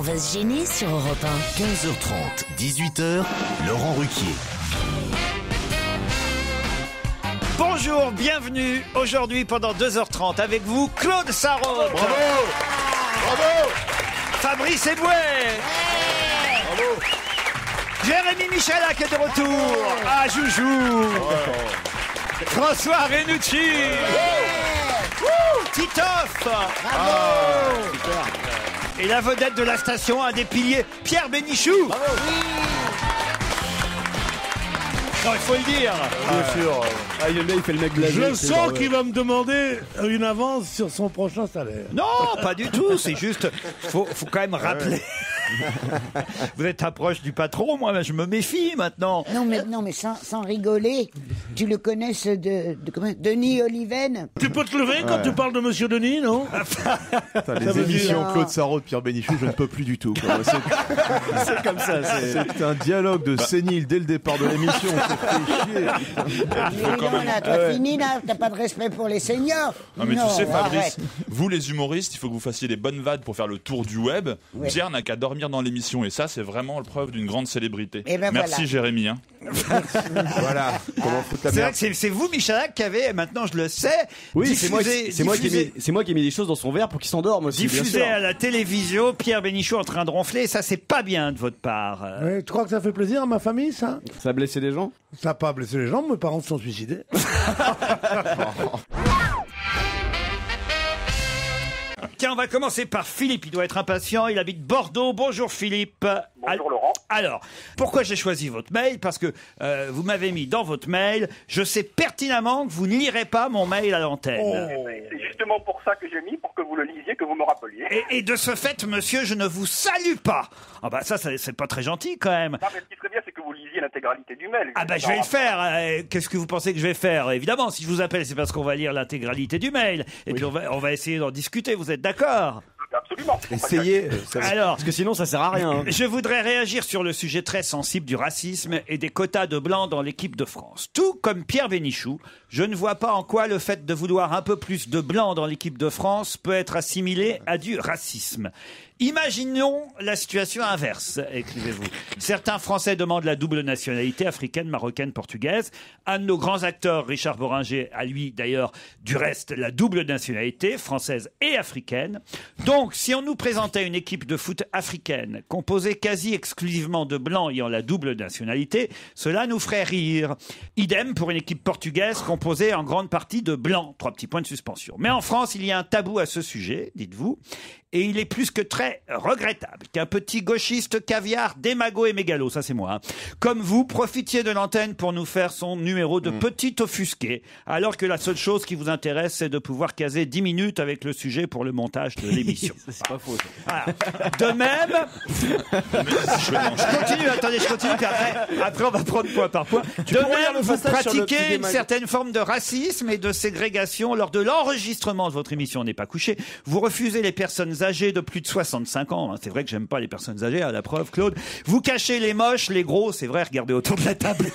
va se gêner sur Europe 1. 15h30, 18h, Laurent Ruquier. Bonjour, bienvenue aujourd'hui pendant 2h30 avec vous, Claude Sarraute. Bravo. Bravo. Fabrice Eboué. Bravo. Jérémy Michalak est de retour. Ah, Joujou. François Renucci. Titoff. Et la vedette de la station, un des piliers, Pierre Bénichou. Non, il faut le dire. Bien sûr. Ah, il fait le mec blasé. Je sens qu'il va me demander une avance sur son prochain salaire. Non, pas du tout. C'est juste, faut quand même rappeler. Vous êtes proche du patron, moi, je me méfie maintenant. Non, mais sans rigoler, tu le connais Denis Oliven? Tu peux te lever quand tu parles de Monsieur Denis, non? Les émissions Claude Sarraute, Pierre Bénichou, je ne peux plus du tout. C'est comme ça. C'est un dialogue de sénile dès le départ de l'émission. T'as fini là, t'as pas de respect pour les seniors. Non mais tu sais Fabrice, arrête. vous les humoristes, il faut que vous fassiez des bonnes vannes pour faire le tour du web. Ouais. Pierre n'a qu'à dormir dans l'émission et ça c'est vraiment la preuve d'une grande célébrité. Et ben Merci voilà. Jérémy. Hein. Voilà. Comment foutre la C'est vrai merde. que c'est vous, Michalak, qui avez, maintenant je le sais, Oui, c'est moi diffusé qui ai mis des choses dans son verre pour qu'il s'endorme aussi. diffusé à la télévision, Pierre Bénichou en train de ronfler. Ça, c'est pas bien de votre part. Ouais, tu crois que ça fait plaisir à ma famille, ça? Ça a blessé des gens? Ça n'a pas blessé les gens, mes parents se sont suicidés. Tiens, on va commencer par Philippe. Il doit être impatient. Il habite Bordeaux. Bonjour Philippe. Bonjour Laurent. Alors, pourquoi j'ai choisi votre mail? Parce que vous m'avez mis dans votre mail, je sais pertinemment que vous ne lirez pas mon mail à l'antenne. C'est justement pour ça que j'ai mis, pour que vous le lisiez, que vous me rappeliez. Et de ce fait, monsieur, je ne vous salue pas. Ah bah ça c'est pas très gentil quand même. Non, mais ce qui serait bien, c'est que vous lisiez l'intégralité du mail. Ah bah je vais le faire. Qu'est-ce que vous pensez que je vais faire? Évidemment, si je vous appelle, c'est parce qu'on va lire l'intégralité du mail. Et puis on va essayer d'en discuter. Vous êtes d'accord? Absolument. Essayez. Alors, Parce que sinon, ça sert à rien. Hein. je voudrais réagir sur le sujet très sensible du racisme et des quotas de blancs dans l'équipe de France. Tout comme Pierre Bénichou, je ne vois pas en quoi le fait de vouloir un peu plus de blancs dans l'équipe de France peut être assimilé à du racisme. Imaginons la situation inverse, écrivez-vous. Certains Français demandent la double nationalité africaine, marocaine, portugaise. Un de nos grands acteurs, Richard Bohringer, a lui d'ailleurs du reste la double nationalité, française et africaine. Donc, si on nous présentait une équipe de foot africaine composée quasi exclusivement de blancs ayant la double nationalité, cela nous ferait rire. Idem pour une équipe portugaise composée en grande partie de blancs. 3 petits points de suspension. Mais en France, il y a un tabou à ce sujet, dites-vous. Et il est plus que très regrettable qu'un petit gauchiste caviar, démago et mégalo, ça c'est moi, hein, comme vous, profitiez de l'antenne pour nous faire son numéro de petit offusqué, alors que la seule chose qui vous intéresse, c'est de pouvoir caser 10 minutes avec le sujet pour le montage de l'émission. C'est pas faux. Voilà. De même, je continue, puis après on va prendre point par point. De même, vous pratiquez une certaine forme de racisme et de ségrégation lors de l'enregistrement de votre émission On n'est pas couché. Vous refusez les personnes âgés de plus de 65 ans. Hein. C'est vrai que j'aime pas les personnes âgées, à la preuve, Claude. Vous cachez les moches, les gros, c'est vrai, regardez autour de la table.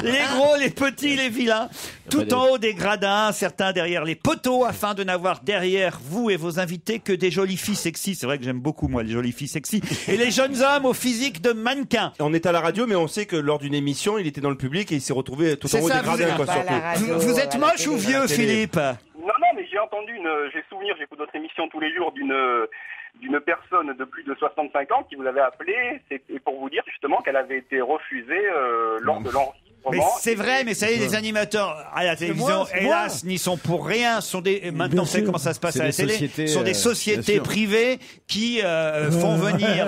Les gros, les petits, les vilains. Tout en haut des gradins, certains derrière les poteaux, afin de n'avoir derrière vous et vos invités que des jolies filles sexy. C'est vrai que j'aime beaucoup, moi, les jolies filles sexy. Et les jeunes hommes au physique de mannequins. On est à la radio, mais on sait que lors d'une émission, il était dans le public et il s'est retrouvé tout en haut des gradins, quoi, surtout. Vous êtes moche ou vieux, Philippe? Non, mais j'ai entendu j'écoute votre émission tous les jours d'une personne de plus de 65 ans qui vous avait appelé, et pour vous dire justement qu'elle avait été refusée lors de l'enregistrement. Mais c'est vrai, mais ça y est, les animateurs à la télévision, hélas, n'y sont pour rien. Maintenant, vous savez comment ça se passe à la télé. Ce sont des sociétés privées qui font venir,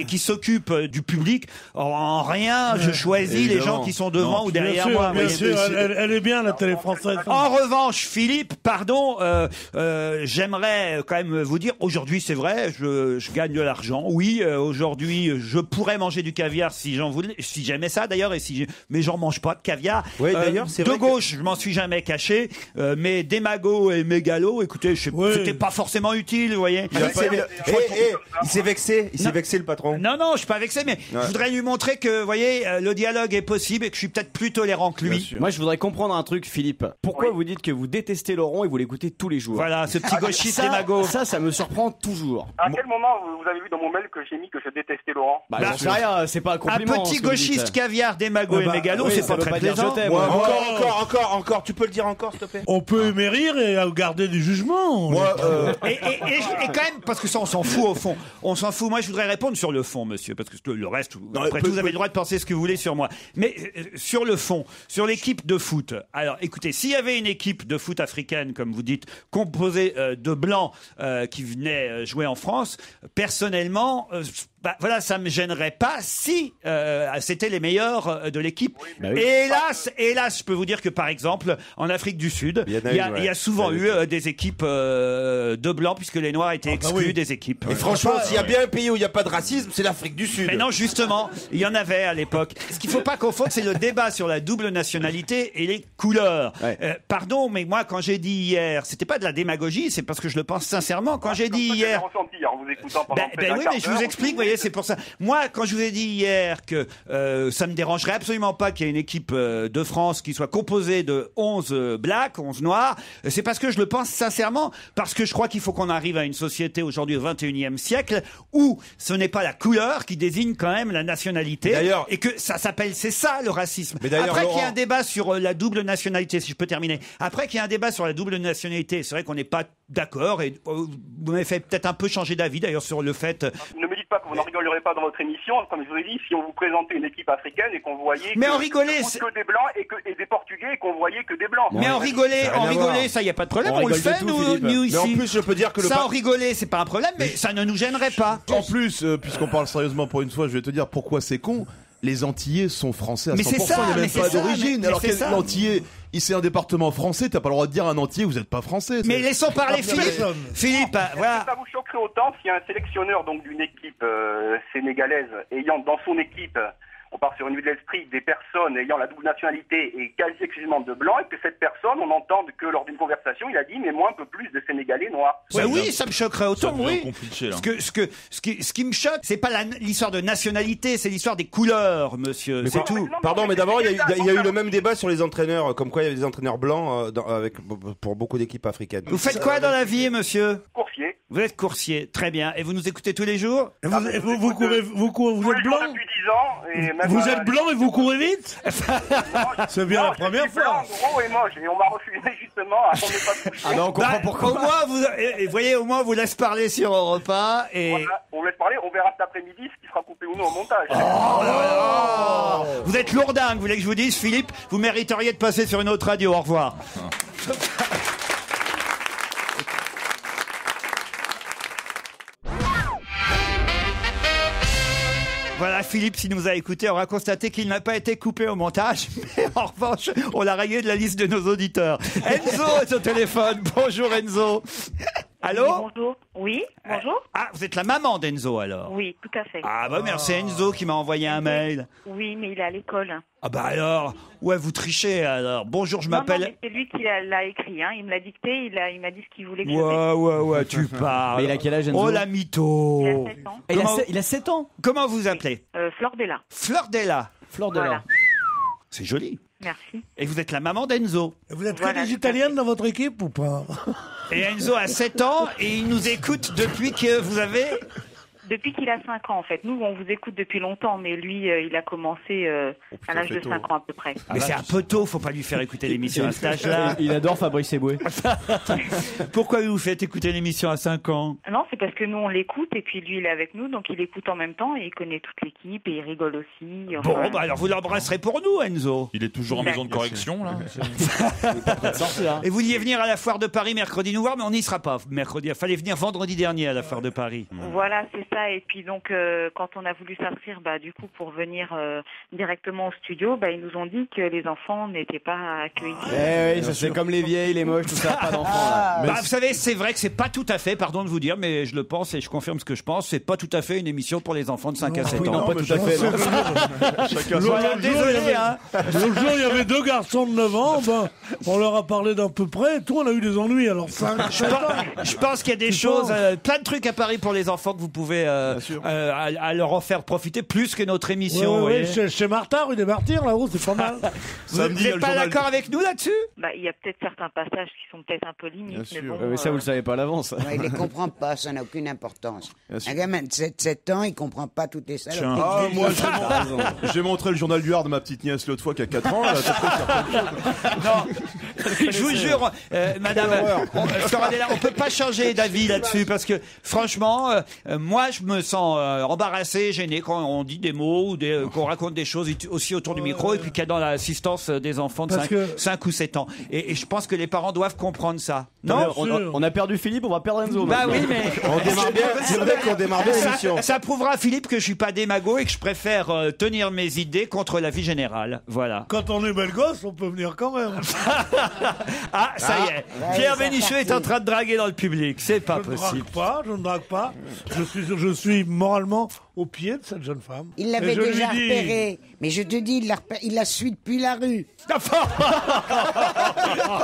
qui s'occupent du public. En rien, je choisis les gens qui sont devant ou derrière moi. Bien sûr, elle est bien, la télé française. En revanche, Philippe, pardon, j'aimerais quand même vous dire, aujourd'hui, c'est vrai, je gagne de l'argent. Oui, aujourd'hui, je pourrais manger du caviar si j'aimais ça d'ailleurs, mais j'en n'en mange pas de caviar. Oui, d'ailleurs, c'est de vrai gauche, je m'en suis jamais caché, mais des magots et mégalo, écoutez, c'était pas forcément utile, vous voyez. Il s'est vexé, le patron. Non, je suis pas vexé, mais je voudrais lui montrer que, vous voyez, le dialogue est possible et que je suis peut-être plus tolérant que lui. Moi, je voudrais comprendre un truc, Philippe. Pourquoi vous dites que vous détestez Laurent et vous l'écoutez tous les jours? Voilà, ce petit gauchiste démago. Ça me surprend toujours. À quel moment vous avez vu dans mon mail que j'ai mis que je détestais Laurent? J'en sais rien, c'est pas un compliment. Un petit gauchiste caviar, démago et mégalo, c'est pas très plaisant. Encore, tu peux le dire encore, s'il te plaît? On peut aimer rire et garder du jugement. Et quand même, parce que ça, on s'en fout au fond. On s'en fout. Moi, je voudrais répondre sur le fond, monsieur, parce que le reste, après tout, vous avez le droit de penser ce que vous voulez sur moi. Mais sur le fond, sur l'équipe de foot. Alors, écoutez, s'il y avait une équipe de foot africaine, comme vous dites, composée de blancs qui venaient jouer en France, personnellement, voilà, ça me gênerait pas si c'était les meilleurs de l'équipe. Et hélas, je peux vous dire que par exemple, en Afrique du Sud, il y a souvent eu des équipes de blancs, puisque les Noirs étaient exclus des équipes. Et franchement, s'il y a bien un pays où il n'y a pas de racisme, c'est l'Afrique du Sud. Mais non, justement, il y en avait à l'époque. Ce qu'il ne faut pas confondre, c'est le débat sur la double nationalité et les couleurs. Pardon, mais moi, quand j'ai dit hier, c'était pas de la démagogie, c'est parce que je le pense sincèrement. Quand j'ai dit hier... vous écoutant pendant oui, mais je vous explique, vous voyez, c'est pour ça. Moi, quand je vous ai dit hier que ça me dérangerait absolument pas qu'il y ait une équipe de France qui soit composée de 11 blacks, 11 noirs, c'est parce que je le pense sincèrement, parce que je crois qu'il faut qu'on arrive à une société aujourd'hui au 21e siècle où ce n'est pas la couleur qui désigne quand même la nationalité, et que ça s'appelle, c'est ça le racisme. Après qu'il y ait un débat sur la double nationalité, si je peux terminer, après qu'il y ait un débat sur la double nationalité, c'est vrai qu'on n'est pas d'accord, et vous m'avez fait peut-être un peu changer d'avis d'ailleurs sur le fait... Ne me dites pas que vous n'en rigolerez pas dans votre émission, comme je vous ai dit, si on vous présentait une équipe africaine et qu'on voyait que des blancs et des portugais et qu'on voyait que des blancs. Mais en rigoler, ça y a pas de problème, on le fait nous ici. Mais en plus, je peux dire que ça en rigoler, c'est pas un problème, mais ça ne nous gênerait pas. En plus, puisqu'on parle sérieusement pour une fois, je vais te dire pourquoi c'est con. Les Antillais sont français à 100%, il n'y a même pas d'origine. Alors qu'un Antillais, c'est un département français, t'as pas le droit de dire à un Antillais, vous n'êtes pas français. Mais laissons parler Philippe. Voilà. Ça vous choquerait autant si un sélectionneur donc d'une équipe sénégalaise ayant dans son équipe, on part sur une vue de l'esprit, des personnes ayant la double nationalité et quasi exclusivement de blancs, et que cette personne, on entende que lors d'une conversation, il a dit mais moi un peu plus de Sénégalais noirs. Oui, ça me choquerait autant, oui. Compliqué, là. Ce qui me choque, c'est pas l'histoire de nationalité, c'est l'histoire des couleurs, monsieur. Mais c'est tout. Pardon, mais d'abord, il y a eu le même débat sur les entraîneurs, comme quoi il y avait des entraîneurs blancs pour beaucoup d'équipes africaines. Vous faites quoi dans la vie, monsieur? Coursier. Vous êtes coursier, très bien. Et vous nous écoutez tous les jours? Vous êtes blanc depuis 10 ans. Et même vous êtes blanc et vous courez vite? C'est bien la première fois. Blanc, gros et moche, et on m'a refusé justement à qu'on n'ait pas touché. Ah non, on comprend pourquoi. Au moins, vous voyez, au moins, vous laisse parler sur Europe 1 et... Voilà, on laisse parler, on verra cet après-midi ce qui sera coupé ou non au montage. Vous êtes lourdingue, vous voulez que je vous dise, Philippe, vous mériteriez de passer sur une autre radio. Au revoir. Voilà, Philippe, s'il nous a écoutés, aura constaté qu'il n'a pas été coupé au montage. Mais en revanche, on l'a rayé de la liste de nos auditeurs. Enzo est au téléphone. Bonjour Enzo. Allô? Bonjour. Oui, bonjour. Ah, vous êtes la maman d'Enzo alors? Oui, tout à fait. Ah bah merci, Enzo qui m'a envoyé un mail. Oui, mais il est à l'école. Ah bah alors, ouais, vous trichez alors. Bonjour, je m'appelle... Non, c'est lui qui l'a écrit, hein. Il me l'a dicté, il m'a dit ce qu'il voulait que je Ouais, tu parles. Mais il a quel âge, Enzo? Oh la mytho. Il a 7 ans. Il a 7 ans. Comment vous appelez? Flordella. Flordella. Voilà. C'est joli. Merci. Et vous êtes la maman d'Enzo. Vous êtes que des Italiennes dans votre équipe ou pas? Et Enzo a 7 ans et il nous écoute depuis que vous avez... Depuis qu'il a 5 ans, en fait. Nous, on vous écoute depuis longtemps, mais lui, il a commencé à l'âge de 5 ans à peu près. Mais c'est un peu tôt, faut pas lui faire écouter l'émission à cet âge-là. Il adore Fabrice Eboué. Pourquoi vous faites écouter l'émission à 5 ans? Non, c'est parce que nous, on l'écoute, et puis lui, il est avec nous, donc il écoute en même temps, et il connaît toute l'équipe, et il rigole aussi. Enfin... Bon, bah alors vous l'embrasserez pour nous, Enzo. Il est toujours en maison de correction, là. Et vous vouliez venir à la foire de Paris mercredi nous voir, mais on n'y sera pas mercredi. Il fallait venir vendredi dernier à la foire de Paris. Voilà, c'est ça. ça. Et puis donc, quand on a voulu s'inscrire, du coup, pour venir directement au studio, ils nous ont dit que les enfants n'étaient pas accueillis. Oui, ça c'est comme les vieilles, les moches, tout ça, pas d'enfants. Là. Vous savez, c'est vrai que c'est pas tout à fait, pardon de vous dire, mais je le pense et je confirme ce que je pense, c'est pas tout à fait une émission pour les enfants de 5 à 7 ans. Non, pas tout à fait. Désolé, hein. L'autre jour, il y avait 2 garçons de 9 ans, on leur a parlé d'à peu près, et tout, on a eu des ennuis, alors 5, 7 ans. Je pense qu'il y a des choses, plein de trucs à Paris pour les enfants que vous pouvez à leur en faire profiter plus que notre émission. Oui, chez Martin, rue des Martyrs, là-haut, c'est pas mal. Vous n'êtes pas d'accord avec nous là-dessus? Il y a peut-être certains passages qui sont peut-être un peu limites. Mais bon, mais ça, vous le savez pas à l'avance. Il les comprend pas, ça n'a aucune importance. Un gamin de 7 ans, il comprend pas toutes les salles. Moi, j'ai montré le journal du Hard à ma petite nièce l'autre fois qui a 4 ans. Là, non, je vous jure, madame, on peut pas changer d'avis là-dessus parce que franchement, moi je me sens embarrassé, gêné quand on dit des mots ou qu'on raconte des choses aussi autour du micro et puis qu'il y a dans l'assistance des enfants de 5 ou 7 ans. Et je pense que les parents doivent comprendre ça. Non, on a perdu Philippe, on va perdre Enzo. Oui, mais on démarre bien. C'est vrai qu'on démarre bien l'émission. Ça prouvera, Philippe, que je suis pas démago et que je préfère tenir mes idées contre la vie générale. Voilà. Quand on est bel gosse, on peut venir quand même. Ah, ça y est. Pierre Bénichou est en train de draguer dans le public. C'est pas possible. Je ne drague pas. Je suis moralement au pied de cette jeune femme. Il l'avait déjà repéré. Mais je te dis, il la suit depuis la rue.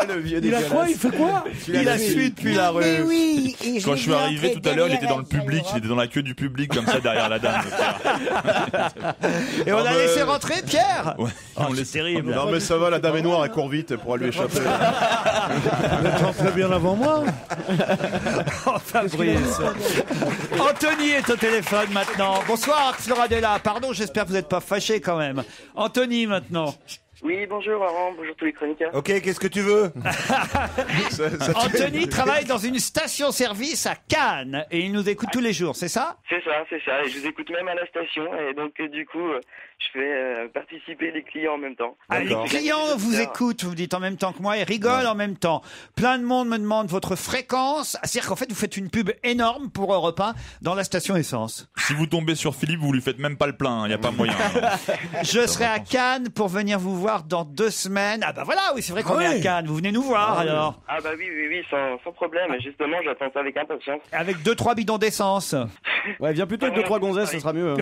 Le vieux il a quoi? Il fait quoi? Il la suit depuis la rue. Mais oui. Quand je suis arrivé tout à l'heure, il était dans le public. Il était dans la queue du public, comme ça, derrière la dame. Et on l'a laissé rentrer, Pierre? Ouais. C'est terrible. Non, mais ça va, la dame est noire, elle court vite pour lui échapper. Elle est très bien avant moi. Fabrice. Anthony est au téléphone maintenant. Bonsoir, Flora Della. Pardon, j'espère que vous n'êtes pas fâché quand même. Anthony maintenant. Oui, bonjour Laurent, bonjour tous les chroniqueurs. Ok, qu'est-ce que tu veux? Anthony travaille dans une station-service à Cannes et il nous écoute tous les jours, c'est ça? C'est ça. Et je vous écoute même à la station et donc du coup, je fais participer les clients en même temps. Les clients vous écoutent, vous dites en même temps que moi et rigolent en même temps. Plein de monde me demande votre fréquence. C'est-à-dire qu'en fait, vous faites une pub énorme pour Europe 1 dans la station essence. Si vous tombez sur Philippe, vous lui faites même pas le plein, il n'y a pas moyen. Je serai à Cannes pour venir vous voir dans 2 semaines. Ah bah voilà, oui, c'est vrai qu'on est à Cannes. Vous venez nous voir alors. Ah bah oui, sans problème. Justement, j'attends ça avec impatience. Avec 2-3 bidons d'essence. Ouais, viens plutôt avec 2-3 gonzesses, ce sera mieux.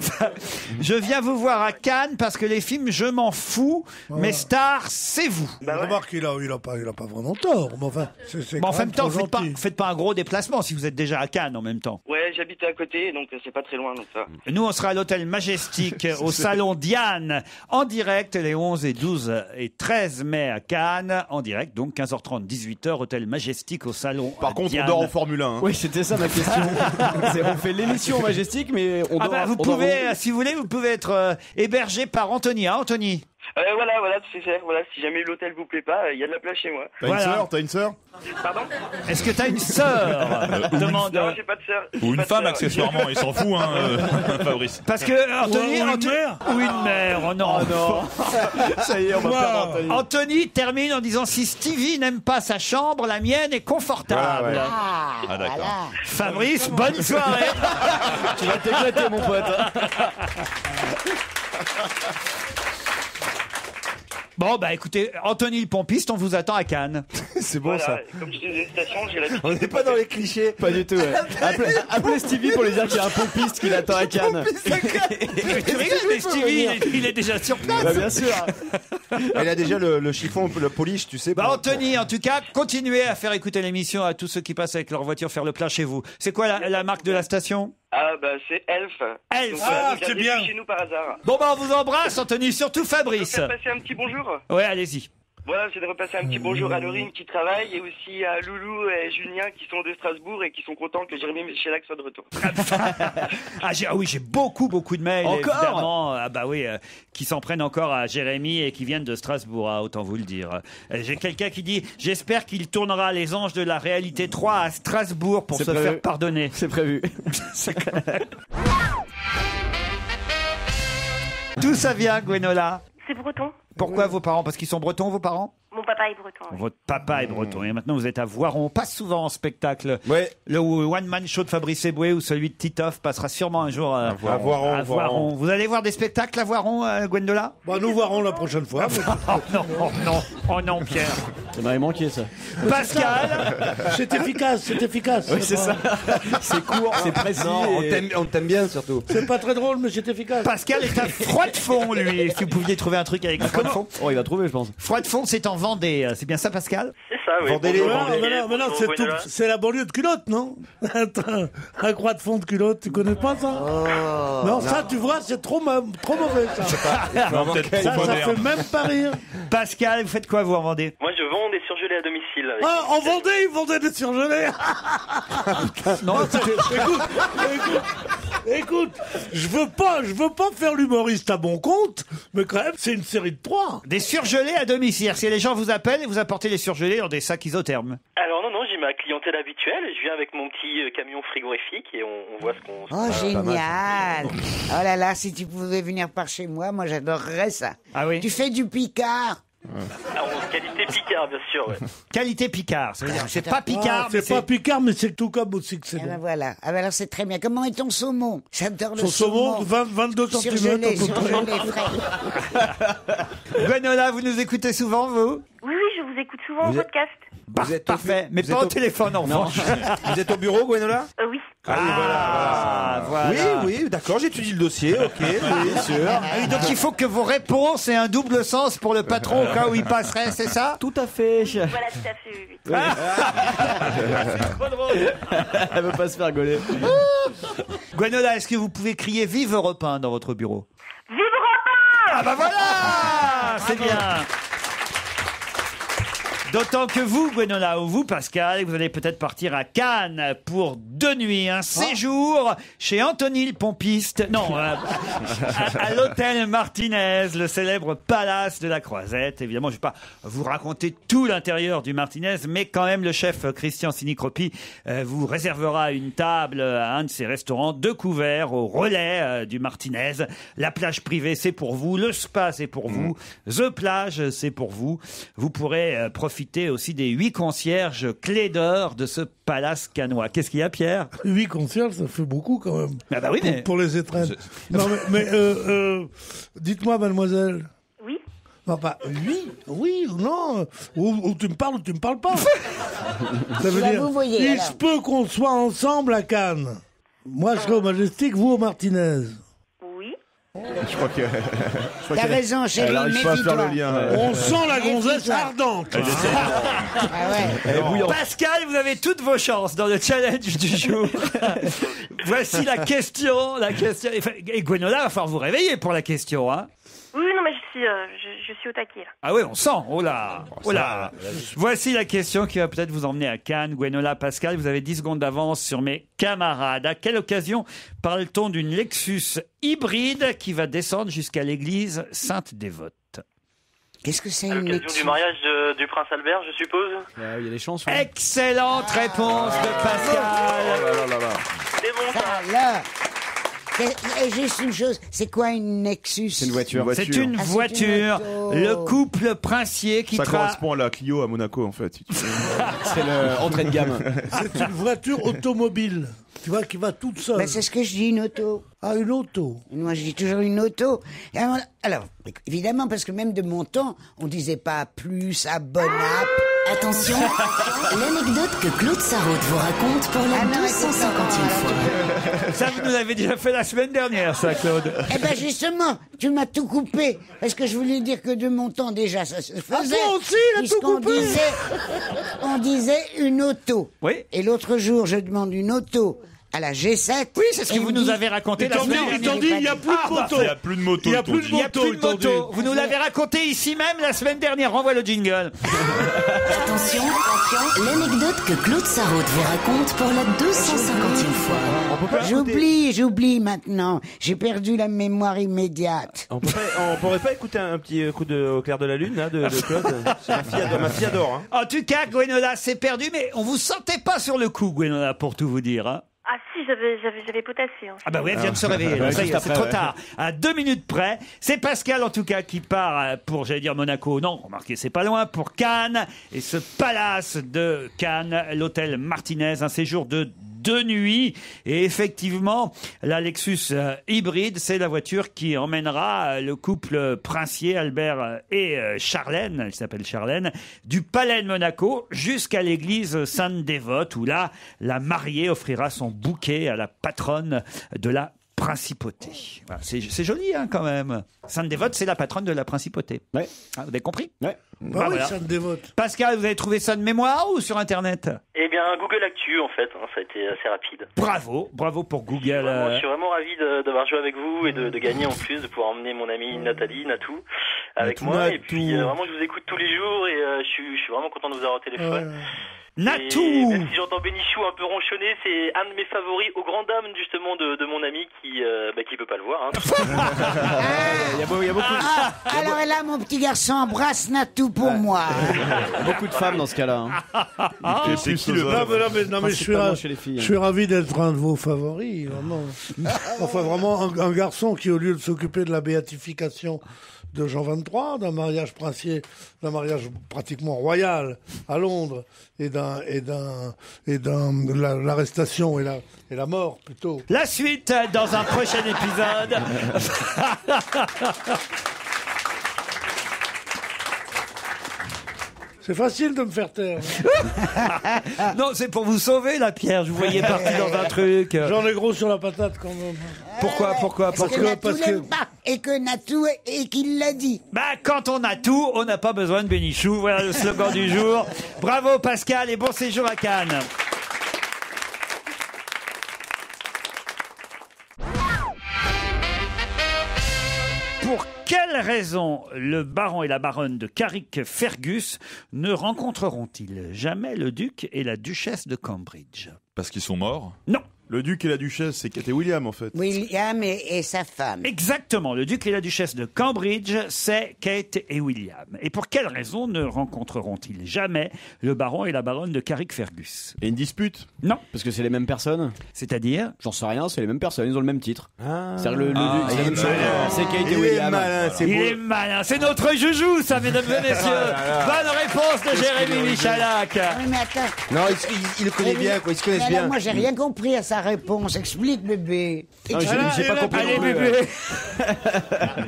Je viens vous voir à Cannes parce que les films, je m'en fous. Mes stars, c'est vous. Remarque qu'il a pas vraiment tort. Mais enfin, c'est en même temps, faites pas un gros déplacement si vous êtes déjà à Cannes en même temps. Ouais, j'habite à côté, donc c'est pas très loin, donc ça. Nous, on sera à l'hôtel Majestic, au salon Diane, en direct les 11 et 12 et 13 mai à Cannes, en direct, donc 15h30, 18h, hôtel Majestic au salon Par contre, Diane. on dort en Formule 1. Hein. Oui, c'était ça ma question. On fait l'émission au Majestic, mais on dort. Vous pouvez, si vous voulez, vous pouvez être hébergé par Anthony, hein, Anthony? Voilà, c'est ça. Voilà, si jamais l'hôtel vous plaît pas, il y a de la place chez moi. T'as une sœur? Pardon? Est-ce que t'as une sœur? Demande. Non, j'ai pas de sœur. Ou une femme, accessoirement, il s'en fout, Fabrice. Parce que Anthony, ou une mère. Ou une mère, oh non. Ça y est, on va perdre Anthony. Anthony termine en disant si Stevie n'aime pas sa chambre, la mienne est confortable. Ah d'accord. Fabrice, bonne soirée. Tu vas t'éclater, mon pote. Bon, bah écoutez, Anthony le pompiste, on vous attend à Cannes. C'est bon ça. Comme je suis dans une station, j'ai l'habitude. On n'est pas dans les clichés. Pas du tout, ouais. Appelez Stevie pour lui dire qu'il y a un pompiste qui l'attend à Cannes. Tu rigoles, mais Stevie, il est déjà sur place. Bah, bien sûr. Elle a déjà le chiffon, le polish, tu sais. Bah Anthony, en tout cas, continuez à faire écouter l'émission à tous ceux qui passent avec leur voiture faire le plein chez vous. C'est quoi la marque de la station? Ah bah c'est Elf. Elf. Donc, c'est bien. Chez nous par hasard. Bon bah on vous embrasse, Anthony, surtout Fabrice. Je peux passer un petit bonjour. Ouais, allez-y. Voilà, c'est de repasser un petit bonjour à Laurine qui travaille et aussi à Loulou et Julien qui sont de Strasbourg et qui sont contents que Jérémy Michelak soit de retour. Oui, j'ai beaucoup de mails. Encore évidemment. Ah bah oui, qui s'en prennent encore à Jérémy et qui viennent de Strasbourg, autant vous le dire. J'ai quelqu'un qui dit j'espère qu'il tournera Les Anges de la Réalité 3 à Strasbourg pour se faire pardonner. C'est prévu. D'où ça vient, Gwenola? C'est breton. Pourquoi vos parents? Parce qu'ils sont bretons, vos parents? Mon papa est breton. Oui. Votre papa est breton. Et maintenant, vous êtes à Voiron. On passe souvent en spectacle. Le one-man show de Fabrice Eboué ou celui de Titoff passera sûrement un jour à Voiron. Vous allez voir des spectacles à Voiron, Gwendola? Nous verrons la prochaine fois. Oh non, Pierre. Ça m'avait manqué, ça. Pascal. C'est efficace. Oui, c'est ça. C'est court, c'est précis. Non, on t'aime bien, surtout. C'est pas très drôle, mais c'est efficace. Pascal est à Froidefond, lui. Si vous pouviez trouver un truc avec Froidefond. Oh, il va trouver, je pense. Froidefond, c'est en Vendée. C'est bien ça, Pascal? C'est ça, oui. Maintenant, c'est la banlieue de culotte, non? Un croix de fond de culotte, tu connais pas ça? Non, ça, tu vois, c'est trop mauvais, ça. Ça fait même pas rire. Pascal, vous faites quoi, vous, en Vendée? Moi, je vends des surgelés à domicile. En Vendée, ils vendaient des surgelés. Non, Écoute, je veux pas faire l'humoriste à bon compte, mais quand même, c'est une série de 3. Des surgelés à domicile. Si les gens vous appellent, vous apportez les surgelés dans des sacs isothermes. Alors non, j'ai ma clientèle habituelle. Je viens avec mon petit camion frigorifique et on voit ce qu'on... Oh, génial. Oh là là, si tu pouvais venir par chez moi j'adorerais ça. Ah oui? Tu fais du Picard? Qualité Picard, bien sûr, ouais. Qualité Picard, ça veut dire c'est pas Picard. C'est pas Picard, mais c'est tout comme aussi que c'est bon. Voilà. Ah ben alors c'est très bien. Comment est ton saumon? J'adore le saumon. 22 cm. Surgelé, frais. Gwenola, vous nous écoutez souvent, vous? Oui, je vous écoute souvent en podcast. Parfait, mais pas au téléphone, en revanche. Vous êtes au bureau, Gwenola? Oui. Voilà. Oui, d'accord, j'étudie le dossier, ok, oui, sûr. Et donc il faut que vos réponses aient un double sens pour le patron au cas où il passerait, c'est ça? Tout à fait. Voilà, tout à fait, oui. C'est trop drôle. Elle veut pas se faire gauler. Gwenola, est-ce que vous pouvez crier Vive Europe 1 dans votre bureau? Vive Europe 1! Ah bah voilà, c'est bien. D'autant que vous, Gwenola, ou vous, Pascal, vous allez peut-être partir à Cannes pour 2 nuits, un séjour chez Anthony le Pompiste. Non, à l'hôtel Martinez, le célèbre palace de la Croisette. Évidemment, je ne vais pas vous raconter tout l'intérieur du Martinez, mais quand même, le chef Christian Sinicropi vous réservera une table à un de ses restaurants, 2 couverts au relais du Martinez. La plage privée, c'est pour vous. Le spa, c'est pour vous. The Plage, c'est pour vous. Vous pourrez profiter aussi des 8 concierges clés d'or de ce palace cannois. Qu'est-ce qu'il y a, Pierre? 8 concierges, ça fait beaucoup quand même. Ah bah oui, mais... Pour les étrennes. Non, mais dites-moi, mademoiselle. Oui. Non, pas oui ou non. Ou tu me parles ou tu me parles pas. Ça veut dire, il se peut qu'on soit ensemble à Cannes. Moi, je serai au Majestic, vous au Martinez. Je crois que... T'as raison, chérie, méfie-toi. On sent la gonzesse ardente. Pascal, vous avez toutes vos chances dans le challenge du jour. Voici la question. Et Gwenola, va falloir vous réveiller pour la question, hein. Oui, non, mais je suis au taquet, là. Ah oui, on sent. Oh là. Voici la question qui va peut-être vous emmener à Cannes. Gwenola, Pascal, vous avez 10 secondes d'avance sur mes camarades. À quelle occasion parle-t-on d'une Lexus hybride qui va descendre jusqu'à l'église Sainte-Dévote? Qu'est-ce que c'est À l'occasion du mariage du prince Albert, je suppose. Il y a des chances. Excellente réponse de Pascal. C'est bon, ça. Là. Et juste une chose, c'est quoi une Nexus? C'est une voiture. C'est une voiture. Le couple princier qui Ça correspond à la Clio à Monaco, en fait. Si tu veux. C'est l'entrée de gamme. C'est une voiture automobile. Tu vois, qui va toute seule. Ben, c'est ce que je dis, une auto. Ah, une auto. Moi, je dis toujours une auto. Alors, évidemment, parce que même de mon temps, on disait pas plus à Bonap. Attention, l'anecdote que Claude Sarraute vous raconte pour la 250e fois. Ça, vous nous l'avez déjà fait la semaine dernière, ça, Claude. Eh ben justement, tu m'as tout coupé. Parce que je voulais dire que de mon temps, déjà, ça se faisait. Ah, toi aussi, il a tout coupé. On disait une auto. Oui. Et l'autre jour, je demande une auto à la G7. Oui, c'est ce que vous nous avez raconté la semaine dernière. Ils t'ont dit, il n'y a plus de moto. Il n'y a plus de moto. Il n'y a plus de moto. Vous nous l'avez raconté ici même la semaine dernière. Renvoie le jingle. Attention, l'anecdote que Claude Sarraute vous raconte pour la 250e fois. J'oublie maintenant. J'ai perdu la mémoire immédiate. On pourrait pas écouter un petit coup au clair de la lune, là, de Claude? Ma fille adore, hein. En tout cas, Gwenola, c'est perdu, mais on vous sentait pas sur le coup, Gwenola, pour tout vous dire, hein. Ah si, j'avais potassé. Hein. Ah bah oui, elle vient de se réveiller. Ouais, Ça y est, juste c'est après, trop tard. À 2 minutes près, c'est Pascal en tout cas qui part pour, j'allais dire Monaco. Non, remarquez, c'est pas loin, pour Cannes. Et ce palace de Cannes, l'hôtel Martinez, un séjour de 2 nuits. Et effectivement, la Lexus hybride, c'est la voiture qui emmènera le couple princier, Albert et Charlène, elle s'appelle Charlène, du palais de Monaco jusqu'à l'église Sainte-Dévote, où là, la mariée offrira son bouquet à la patronne de la principauté. Voilà, c'est joli hein, quand même. Sainte-Dévote, c'est la patronne de la principauté. Ouais. Ah, vous avez compris? Ouais. Bah oui, Sainte-Dévote. Pascal, vous avez trouvé ça de mémoire ou sur Internet? Eh bien, Google Actu, en fait. Hein, ça a été assez rapide. Bravo pour Google. Je suis vraiment ravi d'avoir joué avec vous et de gagner en plus, de pouvoir emmener mon amie Nathalie, Natou, avec moi. Et puis, vraiment, je vous écoute tous les jours et je suis vraiment content de vous avoir au téléphone. Natou! Et même si j'entends Bénichou un peu ronchonner, c'est un de mes favoris, aux grand dames justement de mon ami qui peut pas le voir. Hein. Il y a beaucoup de... Alors là, mon petit garçon, embrasse Natou pour moi. Beaucoup de femmes dans ce cas-là. Hein. C'est qui le non, mais je suis ravi d'être un de vos favoris, vraiment. Enfin, vraiment, un garçon qui, au lieu de s'occuper de la béatification de Jean XXIII, d'un mariage princier, d'un mariage pratiquement royal à Londres, et l'arrestation et la mort plutôt. La suite dans un prochain épisode. C'est facile de me faire taire. Non, c'est pour vous sauver, la Pierre. Je vous voyais parti dans un truc. J'en ai gros sur la patate quand même. Pourquoi Parce que Natou l'aime pas. Et que Natou, et qu'il l'a dit. Bah, quand on a tout, on n'a pas besoin de Bénichou. Voilà le slogan du jour. Bravo, Pascal, et bon séjour à Cannes. Pour quelle raison le baron et la baronne de Carrick-Fergus ne rencontreront-ils jamais le duc et la duchesse de Cambridge? Parce qu'ils sont morts? Non. Le duc et la duchesse, c'est Kate et William, en fait. William et sa femme. Exactement. Le duc et la duchesse de Cambridge, c'est Kate et William. Et pour quelle raison ne rencontreront-ils jamais le baron et la baronne de Carrick-Fergus? Et une dispute? Non. Parce que c'est les mêmes personnes? C'est-à-dire? J'en sais rien, c'est les mêmes personnes, ils ont le même titre. C'est-à-dire le duc, c'est la même chose. C'est Kate et Il est William. malin, c'est Il beau. est malin. C'est notre joujou, ça, mesdames et messieurs. Bonne réponse de Jérémy Michalak. Oui, mais attends. Non, il le connaît bien, quoi, ils se connaissent Mais alors, bien. moi, j'ai rien compris à sa réponse. Explique, bébé. Non, j'ai pas compris. Allez, non plus, bébé.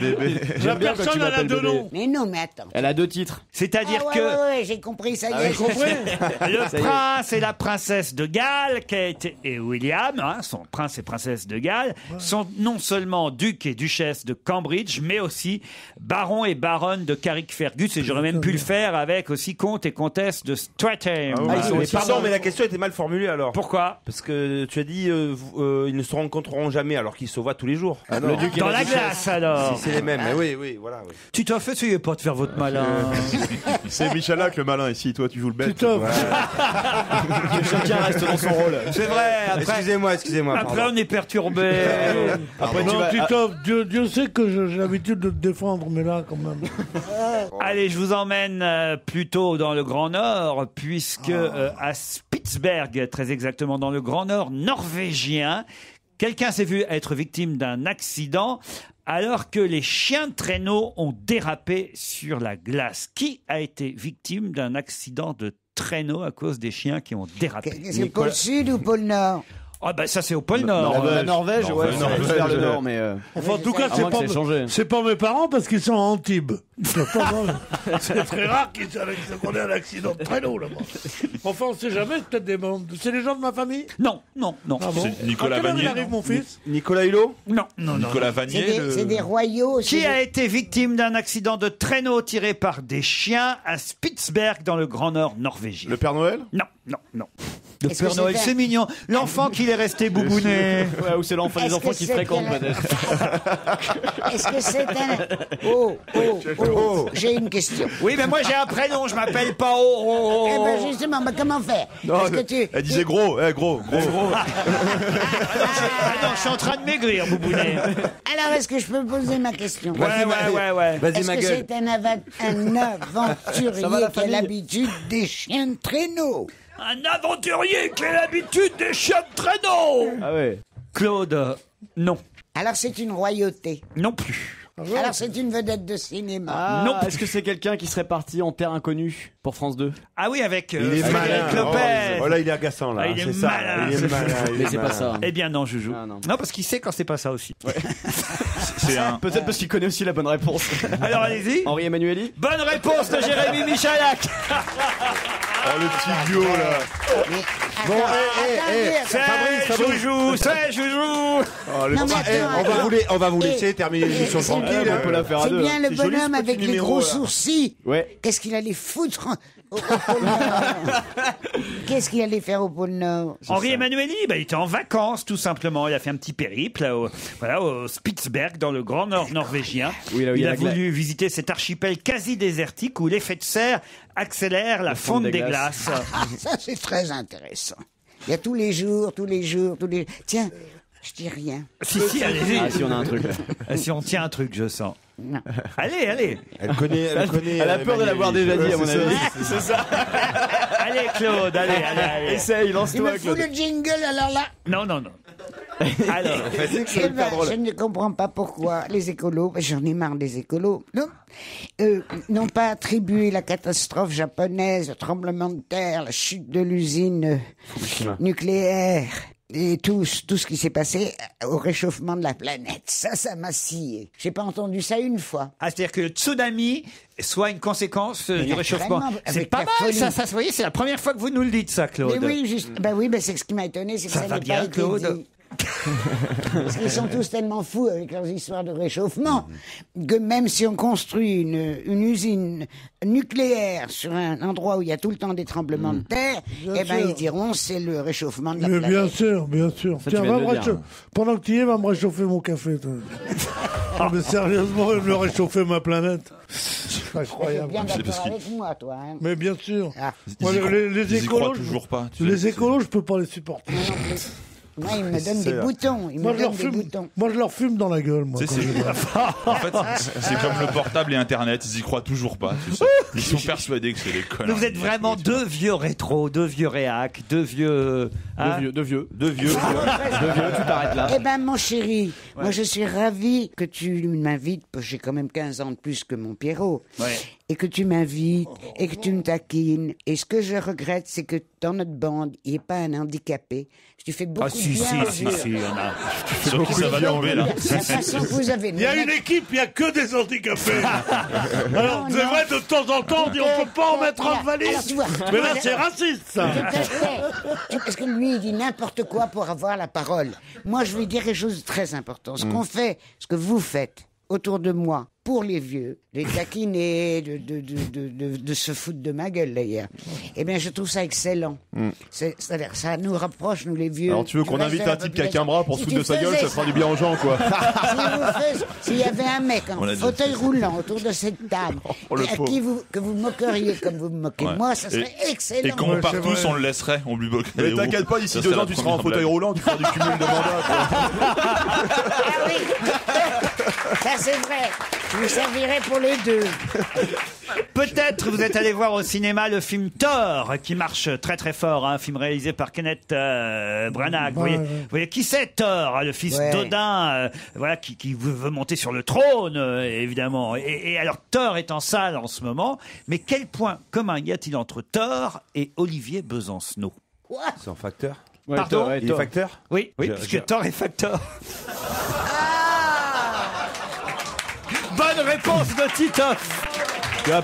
Bébé. J'aime bien quand tu Personne n'a m'appelles deux bébé. noms. Mais non, mais attends. Elle a 2 titres. C'est-à-dire Ah, ouais, que ouais, j'ai compris, ça y est. le prince et la princesse de Galles, Kate et William, hein, sont prince et princesse de Galles, sont non seulement ducs et duchesses de Cambridge, mais aussi baron et baronne de Carrick-Fergus. Et j'aurais même pu le faire avec aussi comte et comtesse de Stratham. Mais pardon, mais la question était mal formulée alors. Pourquoi? Parce que tu as dit ils ne se rencontreront jamais alors qu'ils se voient tous les jours. Le duc et dans la glace alors. Si c'est les mêmes, mais oui, voilà. Oui. Tu t'en fais, essayez pas de faire votre malin. C'est Michalak le malin ici, toi tu joues le bête. Chacun reste dans son rôle. C'est vrai. Après, excusez-moi. Après, pardon. on est perturbé. Après, Non, Titoff, Dieu sait que j'ai l'habitude de te défendre, mais là, quand même. Allez, je vous emmène plutôt dans le Grand Nord, puisque à Spitsberg, très exactement dans le Grand Nord norvégien, quelqu'un s'est vu être victime d'un accident alors que les chiens de traîneau ont dérapé sur la glace. Qui a été victime d'un accident de traîneau à cause des chiens qui ont dérapé? C'est pôle Sud ou pôle Nord? Ah bah ça c'est au pôle Nord. La Norvège, ouais, c'est vers le nord, mais... Enfin, en tout cas, à moins que ça ait changé. c'est pas mes parents parce qu'ils sont à Antibes. C'est très rare qu'on ait un accident de traîneau là-bas. Enfin, on sait jamais, peut-être des membres. C'est les gens de ma famille? Non. Ah bon? C'est Nicolas À quelle heure Vanier, il arrive, mon fils? Nicolas Hulot? Non. Nicolas Vanier. C'est des royaux. Qui a été victime d'un accident de traîneau tiré par des chiens à Spitsberg dans le Grand Nord norvégien? Le Père Noël? Non. Le Est-ce Père que Noël, c'était- c'est mignon. L'enfant qu'il est resté boubouné. Ouais, ou c'est l'enfant, les Est-ce enfants que qui c'est fréquentent quel- peut-être. Est-ce que c'est un... J'ai une question. Oui, mais moi j'ai un prénom, je m'appelle pas Oh. Eh ben justement, comment faire? Elle disait gros, gros. Ah non, je suis en train de maigrir, Boubounet. Alors, est-ce que je peux poser ma question? Ouais. Vas-y, Est-ce ma que gueule. c'est un aventurier Ça va, la qui a famille l'habitude des chiens de traîneau? Un aventurier qui a l'habitude des chiens de traîneau. Ah ouais. Claude, non. Alors, c'est une royauté. Non plus. Alors, c'est une vedette de cinéma. Ah, Non. est-ce que c'est quelqu'un qui serait parti en terre inconnue pour France 2? Ah oui, avec Il est Frédéric malin. Lopez. Oh là, il est agaçant là. Ah, il est C'est ça. malin. Il est malin. Mais c'est pas ça. Eh bien non, Joujou. Ah, non. Non, parce qu'il sait quand c'est pas ça aussi. C'est un. Peut-être parce qu'il connaît aussi la bonne réponse. Alors allez-y. Henri Emmanueli. Bonne réponse de Jérémy Michalak. Oh, le petit duo, là. Bon, C'est Joujou, c'est Joujou. Oh, le Non, mais petit- attends, on va vous laisser terminer l'émission c'est tranquille. bien, hein. On peut la faire à C'est deux. bien le C'est joli, bonhomme ce avec petit les numéro, gros là. sourcils. Ouais. Qu'est-ce qu'il allait foutre au pôle Nord? Qu'est-ce qu'il allait faire au pôle Nord? Henri Emmanueli, il était en vacances tout simplement. Il a fait un petit périple au Spitsberg dans le grand nord norvégien. Oui, là où il il y a a la glace. voulu visiter cet archipel quasi désertique où l'effet de serre accélère la fonte des glaces. Ah, ça, c'est très intéressant. Il y a tous les jours. Tiens, je dis rien. Si, allez-y. Ah, si on a un truc. Si on tient un truc, je sens. Non. Allez. Elle connaît. Elle a peur de l'avoir déjà dit, à mon avis. C'est ça. Allez, Claude, allez. Essaye, Il lance-toi, me fout Claude. le jingle, alors là. Non. Alors, Eh ben, je ne comprends pas pourquoi les écolos, j'en ai marre des écolos, n'ont pas attribué la catastrophe japonaise, le tremblement de terre, la chute de l'usine nucléaire et tout ce qui s'est passé au réchauffement de la planète. Ça m'a scié. J'ai pas entendu ça une fois. c'est-à-dire que le tsunami soit une conséquence du réchauffement. naturellement, C'est avec pas la mal, folie. ça, vous voyez, c'est la première fois que vous nous le dites, ça, Claude. Mais oui, c'est ce qui m'a étonné, c'est que Ça ça va n'ait bien, pas été Claude dit. Parce qu'ils sont tous tellement fous avec leurs histoires de réchauffement que même si on construit une usine nucléaire sur un endroit où il y a tout le temps des tremblements de terre, Bien sûr. ils diront c'est le réchauffement de la Mais planète. bien sûr. Ça, tu Tiens, viens va de me le dire. pendant que tu y es, va me réchauffer mon café. Toi. Ah, mais sérieusement, il me réchauffer ma planète. C'est Tu es incroyable. bien C'est parce d'accord qu'il- avec moi, toi. Hein. Mais bien sûr. Ah. Moi, les Ils y croient écolos, toujours pas. tu sais. les écolos, je peux pas les supporter. Moi non plus. Moi, ils me donnent des boutons. Ils Moi, me je leur donnent des fume. boutons. Moi, je leur fume dans la gueule. Moi, Tu sais, quand je les vois. En fait, c'est comme le portable et Internet, ils y croient toujours pas. Tu sais. Ils sont persuadés que c'est des connards. Vous êtes vraiment deux vieux rétros, deux vieux réacs, deux vieux... hein Deux vieux. Deux vieux. Tu t'arrêtes là. Eh ben, mon chéri, moi, je suis ravi que tu m'invites, parce que j'ai quand même 15 ans de plus que mon Pierrot. Ouais. Et que tu m'invites, et que tu me taquines. Et ce que je regrette, c'est que dans notre bande, il n'y ait pas un handicapé. Tu fais beaucoup Ah de si, bien aux vieux. on a... Sur qui ça va tomber là De toute façon, vous avez... Il y a une équipe, il n'y a que des handicapés. Alors, Non, c'est non. vrai, de temps en temps, on dit on peut pas en mettre en Alors, valise. tu vois. Mais là, c'est raciste, ça. Tout à fait. Parce que lui, il dit n'importe quoi pour avoir la parole. Moi, je vais dire quelque chose de très important. Ce qu'on fait, ce que vous faites autour de moi, pour les vieux, les taquiner, de se foutre de ma gueule d'ailleurs. Eh bien, je trouve ça excellent. C'est-à-dire, ça nous rapproche, nous les vieux. Alors tu veux du qu'on reste invite de la un type qui a population. qu'un bras pour se Si foutre de tu sa gueule, faisais ça fera du bien aux gens, quoi. S'il y avait un mec en On l'a dit. fauteuil roulant autour de cette table, Oh, le et à pauvre. qui que vous moqueriez comme vous me moquez Ouais. moi, ça serait excellent. Et quand on Ouais, part c'est tous, vrai. on le laisserait, on lui bloquerait Mais les roues. t'inquiète pas, d'ici Ça 2 serait ans, la tu seras en première fauteuil blague. roulant, tu feras du cumul de mandats, quoi. Ah oui, ça c'est vrai. Je vous servirai pour les deux. Peut-être vous êtes allé voir au cinéma le film Thor, qui marche très très fort, un film réalisé par Kenneth Branagh. Vous voyez qui c'est Thor, le fils Ouais. d'Odin, voilà, qui veut monter sur le trône, évidemment. Et alors Thor est en salle en ce moment, mais quel point commun y a-t-il entre Thor et Olivier Besancenot? C'est un facteur. Ouais, Pardon Thor, ouais, Il est Thor. facteur. Oui, J'ai- puisque Thor est facteur. Bonne réponse de Titoff.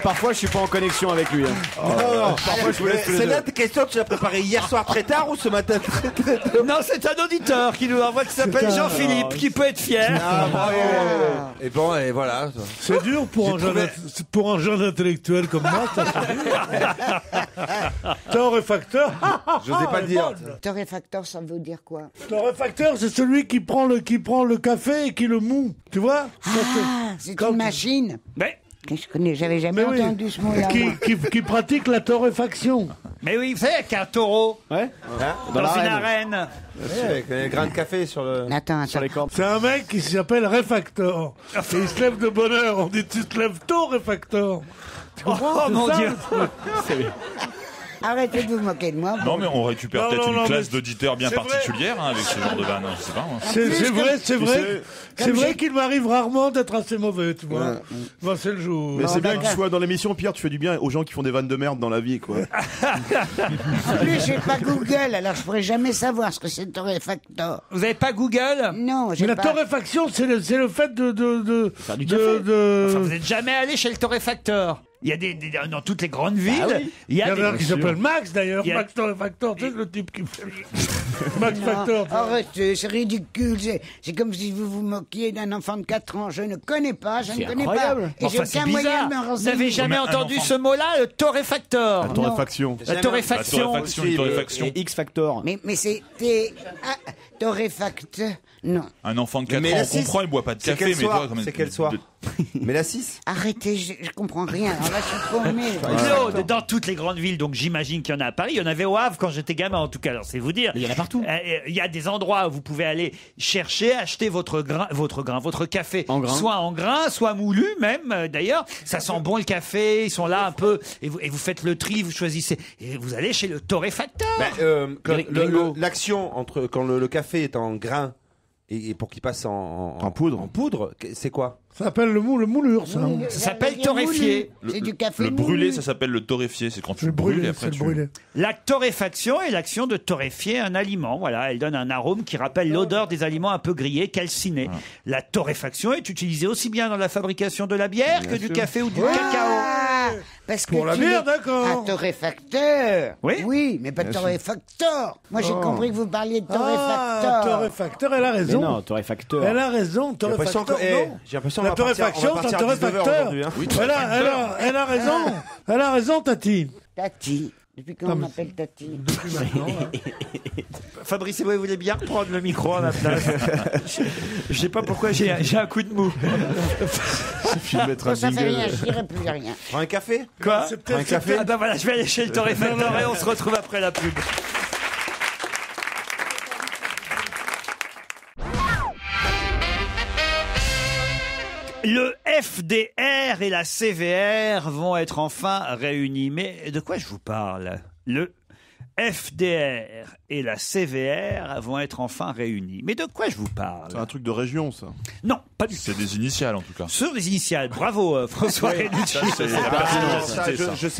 Parfois, je suis pas en connexion avec lui. Parfois, je vous laisse tous les C'est deux. là ta question, tu l'as préparée hier soir très tard ou ce matin très tôt? Non, c'est un auditeur qui nous envoie, qui s'appelle Putain. Jean-Philippe, qui peut être fier. Ah, bravo. Et bon, et voilà. C'est dur pour un jeune intellectuel comme moi. Ça, torréfacteur. J'osais pas le dire. Torréfacteur, ça veut dire quoi? Torréfacteur, c'est celui qui prend le café et qui le moue. Tu vois? Ah, c'est une machine. Mais J'avais jamais entendu ce mot-là. Qui pratique la torréfaction. Mais oui, vous savez qu'un taureau, dans une arène. Avec les grains de café sur les cordes. C'est un mec qui s'appelle Réfactor. Et il se lève de bonne heure. On dit tu te lèves tôt, Réfactor. Tu comprends? Oh mon Dieu. Arrêtez de vous moquer de moi. Non, mais on récupère peut-être une classe d'auditeurs bien particulière avec ce genre de vanne. Je sais pas. C'est vrai qu'il m'arrive rarement d'être assez mauvais, tu vois. Bon, c'est le jour. Mais c'est bien que tu sois dans l'émission, Pierre, tu fais du bien aux gens qui font des vannes de merde dans la vie, quoi. En plus, j'ai pas Google, alors je pourrais jamais savoir ce que c'est le torréfacteur. Vous avez pas Google? Non, j'ai pas. pas. La torréfaction, c'est le fait de faire du café. Enfin, vous n'êtes jamais allé chez le torréfacteur? Il y a dans toutes les grandes villes. Oui. Il y a un qui s'appelle Max d'ailleurs. Max Torréfacteur, tu sais le type qui fait. Max Factor. Arrêtez, c'est ridicule. C'est comme si vous vous moquiez d'un enfant de 4 ans. Je ne connais pas, je ne connais pas. Et j'ai aucun moyen de me renseigner. Vous n'avez jamais entendu ce mot-là, le torréfacteur? La torréfaction. La torréfaction. Une torréfaction. X-Factor. Mais c'est torréfacteur. Non. Un enfant de 4 ans, on comprend, il boit pas de café, mais toi, c'est quel soir? Mais la 6? Arrêtez, je comprends rien. Alors là, je suis paumé. Claude, dans toutes les grandes villes, donc j'imagine qu'il y en a à Paris. Il y en avait au Havre quand j'étais gamin, en tout cas. Alors, c'est vous dire. Il y en a partout. Il y a des endroits où vous pouvez aller chercher, acheter votre café. Soit en grain, soit moulu, même, d'ailleurs. Ça sent bon le café. Ils sont là un peu. Et vous faites le tri, vous choisissez. Et vous allez chez le torréfacteur. L'action entre quand le café est en grain et pour qu'il passe en poudre, c'est quoi? Ça s'appelle le moulure, ça. Ça s'appelle torréfié. C'est du café Le brûlé, ça s'appelle le torréfié. C'est quand tu le brûles et après tu... La torréfaction est l'action de torréfier un aliment. Voilà, elle donne un arôme qui rappelle l'odeur des aliments un peu grillés, calcinés. La torréfaction est utilisée aussi bien dans la fabrication de la bière que du café ou du cacao. Parce que pour la bière, d'accord. Un torréfacteur. Oui, mais pas de torréfacteur. Moi, j'ai compris que vous parliez de torréfacteur. Torréfacteur, elle a raison. Mais non, torréfacteur. Elle a raison, torréfacteur. J'ai l'impression la torréfaction, c'est un torréfacteur. Elle a raison. Elle a raison, Tati. Tati. Depuis quand on m'appelle Tati? Depuis maintenant. Fabrice, vous voulez bien prendre le micro à ma place? Je sais pas pourquoi j'ai un coup de mou. Ça fait rien, je dirais plus rien. Prends un café? Quoi? Un café? Ah ben voilà, je vais aller chez le torréfacteur et on se retrouve après la pub. Le FDR et la CVR vont être enfin réunis. Mais de quoi je vous parle? Le FDR et la CVR vont être enfin réunis. Mais de quoi je vous parle? C'est un truc de région, ça. Non, pas du tout. C'est des initiales, en tout cas. Sur des initiales. Bravo, François Renucci.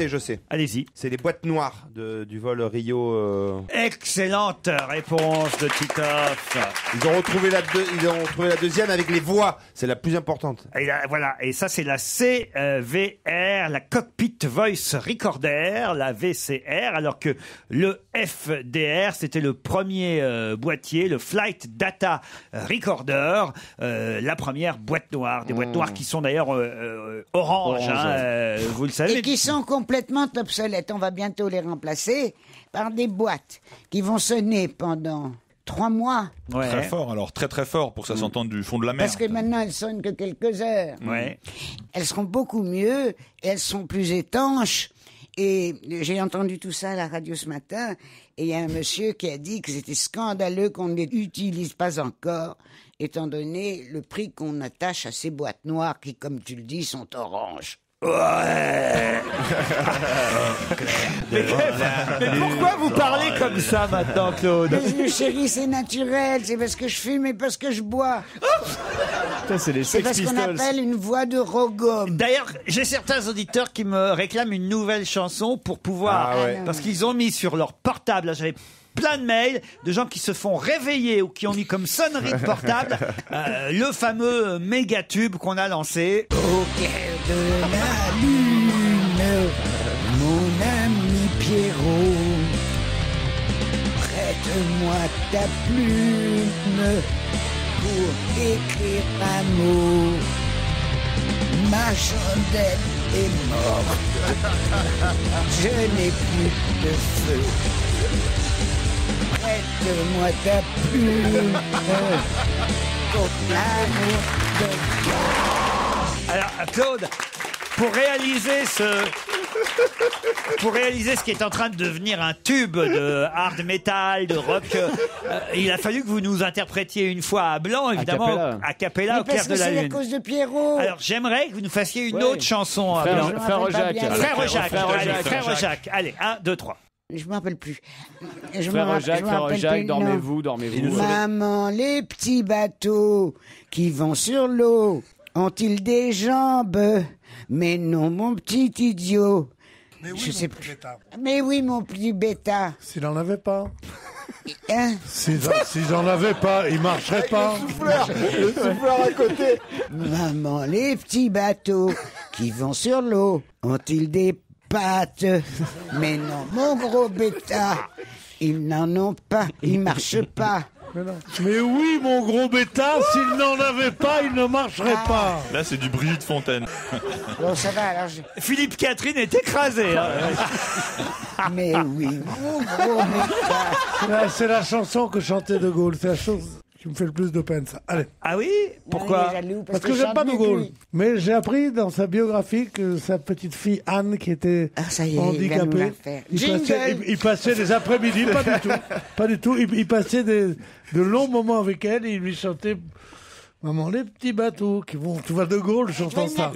Je sais. Allez-y. C'est les boîtes noires du vol Rio. Excellente réponse de Titoff. Ils ont retrouvé la deuxième avec les voix. C'est la plus importante. Et là, voilà. Et ça, c'est la CVR, la Cockpit Voice Recorder, la VCR, alors que le FDR, c'était le premier boîtier, le Flight Data Recorder, la première boîte noire. Des boîtes noires qui sont d'ailleurs orange. Vous le savez. Et qui sont complètement obsolètes. On va bientôt les remplacer par des boîtes qui vont sonner pendant 3 mois. Ouais. Très fort, alors très très fort pour que ça s'entende du fond de la mer. Parce que maintenant elles sonnent que quelques heures. Ouais. Elles seront beaucoup mieux, et elles sont plus étanches. Et j'ai entendu tout ça à la radio ce matin, et il y a un monsieur qui a dit que c'était scandaleux qu'on ne les utilise pas encore, étant donné le prix qu'on attache à ces boîtes noires qui, comme tu le dis, sont oranges. Ouais. mais pourquoi vous parlez comme ça maintenant, Claude? Mais chérie, c'est naturel, c'est parce que je fume et parce que je bois. C'est parce qu'on appelle une voix de rogome. D'ailleurs, j'ai certains auditeurs qui me réclament une nouvelle chanson pour pouvoir... Parce qu'ils ont mis sur leur portable, là, j'avais plein de mails de gens qui se font réveiller ou qui ont mis comme sonnerie de portable le fameux méga tube qu'on a lancé. Au clair de la lune, mon ami Pierrot, prête-moi ta plume pour écrire un mot. Ma chandelle est morte, je n'ai plus de feu. Prête-moi ta plume pour l'amour de toi. Alors, Claude, Pour réaliser ce qui est en train de devenir un tube de hard metal, de rock, il a fallu que vous nous interprétiez une fois à blanc, évidemment, a cappella, au clair de la c'est lune. à cause de Pierrot. Alors j'aimerais que vous nous fassiez une autre chanson à blanc. Frère Jacques. Frère Jacques. Allez, 1, 2, 3. Je me rappelle plus. Frère Jacques, dormez-vous. Maman, les petits bateaux qui vont sur l'eau ont-ils des jambes? Mais non, mon petit idiot. Mais oui, je sais plus. Mais oui, mon petit bêta. S'il n'en avait pas. Hein? S'ils n'en avaient pas, il marcherait pas. Le souffleur à côté. Maman, les petits bateaux qui vont sur l'eau ont-ils des pattes? Mais non, mon gros bêta, ils n'en ont pas, ils marchent pas. Mais oui, mon gros bêta, s'il n'en avait pas, il ne marcherait pas. Là, c'est du bruit de fontaine. Bon, ça va, alors Philippe Catherine est écrasé. Mais oui, mon gros bêta. C'est la chanson que chantait De Gaulle. C'est la chose qui me fait le plus de peine, ça. Allez. Ah oui? Pourquoi? Parce que j'aime pas De Gaulle. Mais j'ai appris dans sa biographie que sa petite fille Anne, qui était handicapée, il passait des après-midi, pas du tout. Il passait de longs moments avec elle et il lui chantait Maman, les petits bateaux qui vont. Tu vois De Gaulle chantant ça.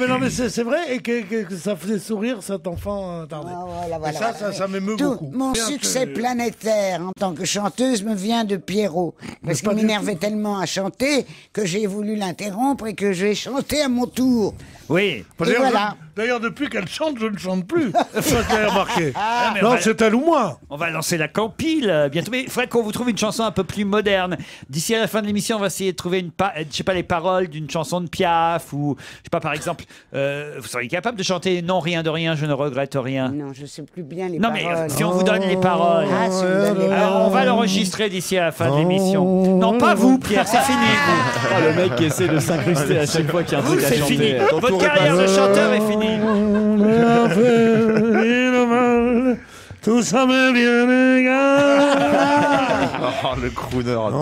Non mais c'est vrai et que ça faisait sourire cet enfant tardé. Ça m'émeut beaucoup. Mon succès planétaire en tant que chanteuse me vient de Pierrot. Parce qu'il m'énervait tellement à chanter que j'ai voulu l'interrompre et que j'ai chanté à mon tour. Oui. D'ailleurs, depuis qu'elle chante, je ne chante plus. Ça, je l'ai remarqué. Non, c'est elle ou moi. On va lancer la campile bientôt. Mais il faudrait qu'on vous trouve une chanson un peu plus moderne. D'ici à la fin de l'émission, on va essayer de trouver les paroles d'une chanson de Piaf ou, je sais pas, par exemple, vous seriez capable de chanter Non, rien de rien, je ne regrette rien. Non, je sais plus bien les paroles. Non, mais si on vous donne les paroles, on va l'enregistrer d'ici à la fin de l'émission. Non, pas vous, Pierre, c'est fini. Le mec qui essaie de s'incruster à chaque fois qu'il y a un truc à chanter. C'est fini. Votre carrière de chanteur est finie. Tout ça m'est bien égal. Oh, le crooner à 2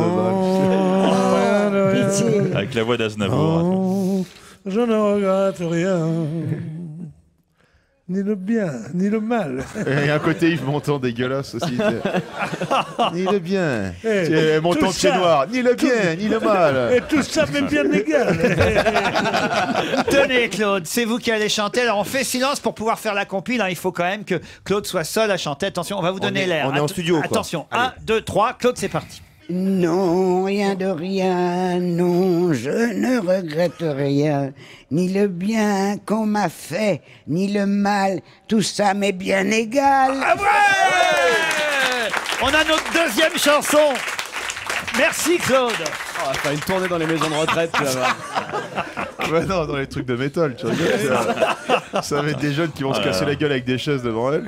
balles. Avec la voix d'Aznavour. Je ne regrette rien. Ni le bien, ni le mal. Et un côté Yves Montand dégueulasse aussi. Ni le bien. Montand de pied noir. Ni le bien, ni le mal. Et tout ça m'est bien égal. Tenez, Claude, c'est vous qui allez chanter. Alors on fait silence pour pouvoir faire la compile. Hein. Il faut quand même que Claude soit seul à chanter. Attention, on va vous donner l'air. On est en studio. Attention, 1, 2, 3. Claude, c'est parti. Non, rien de rien, non, je ne regrette rien, ni le bien qu'on m'a fait, ni le mal, tout ça m'est bien égal. Ah ouais, on a notre deuxième chanson. Merci Claude. On va faire une tournée dans les maisons de retraite. Non, dans les trucs de métal, tu rigoles. Ça va être des jeunes qui vont se casser la gueule avec des chaises devant elles.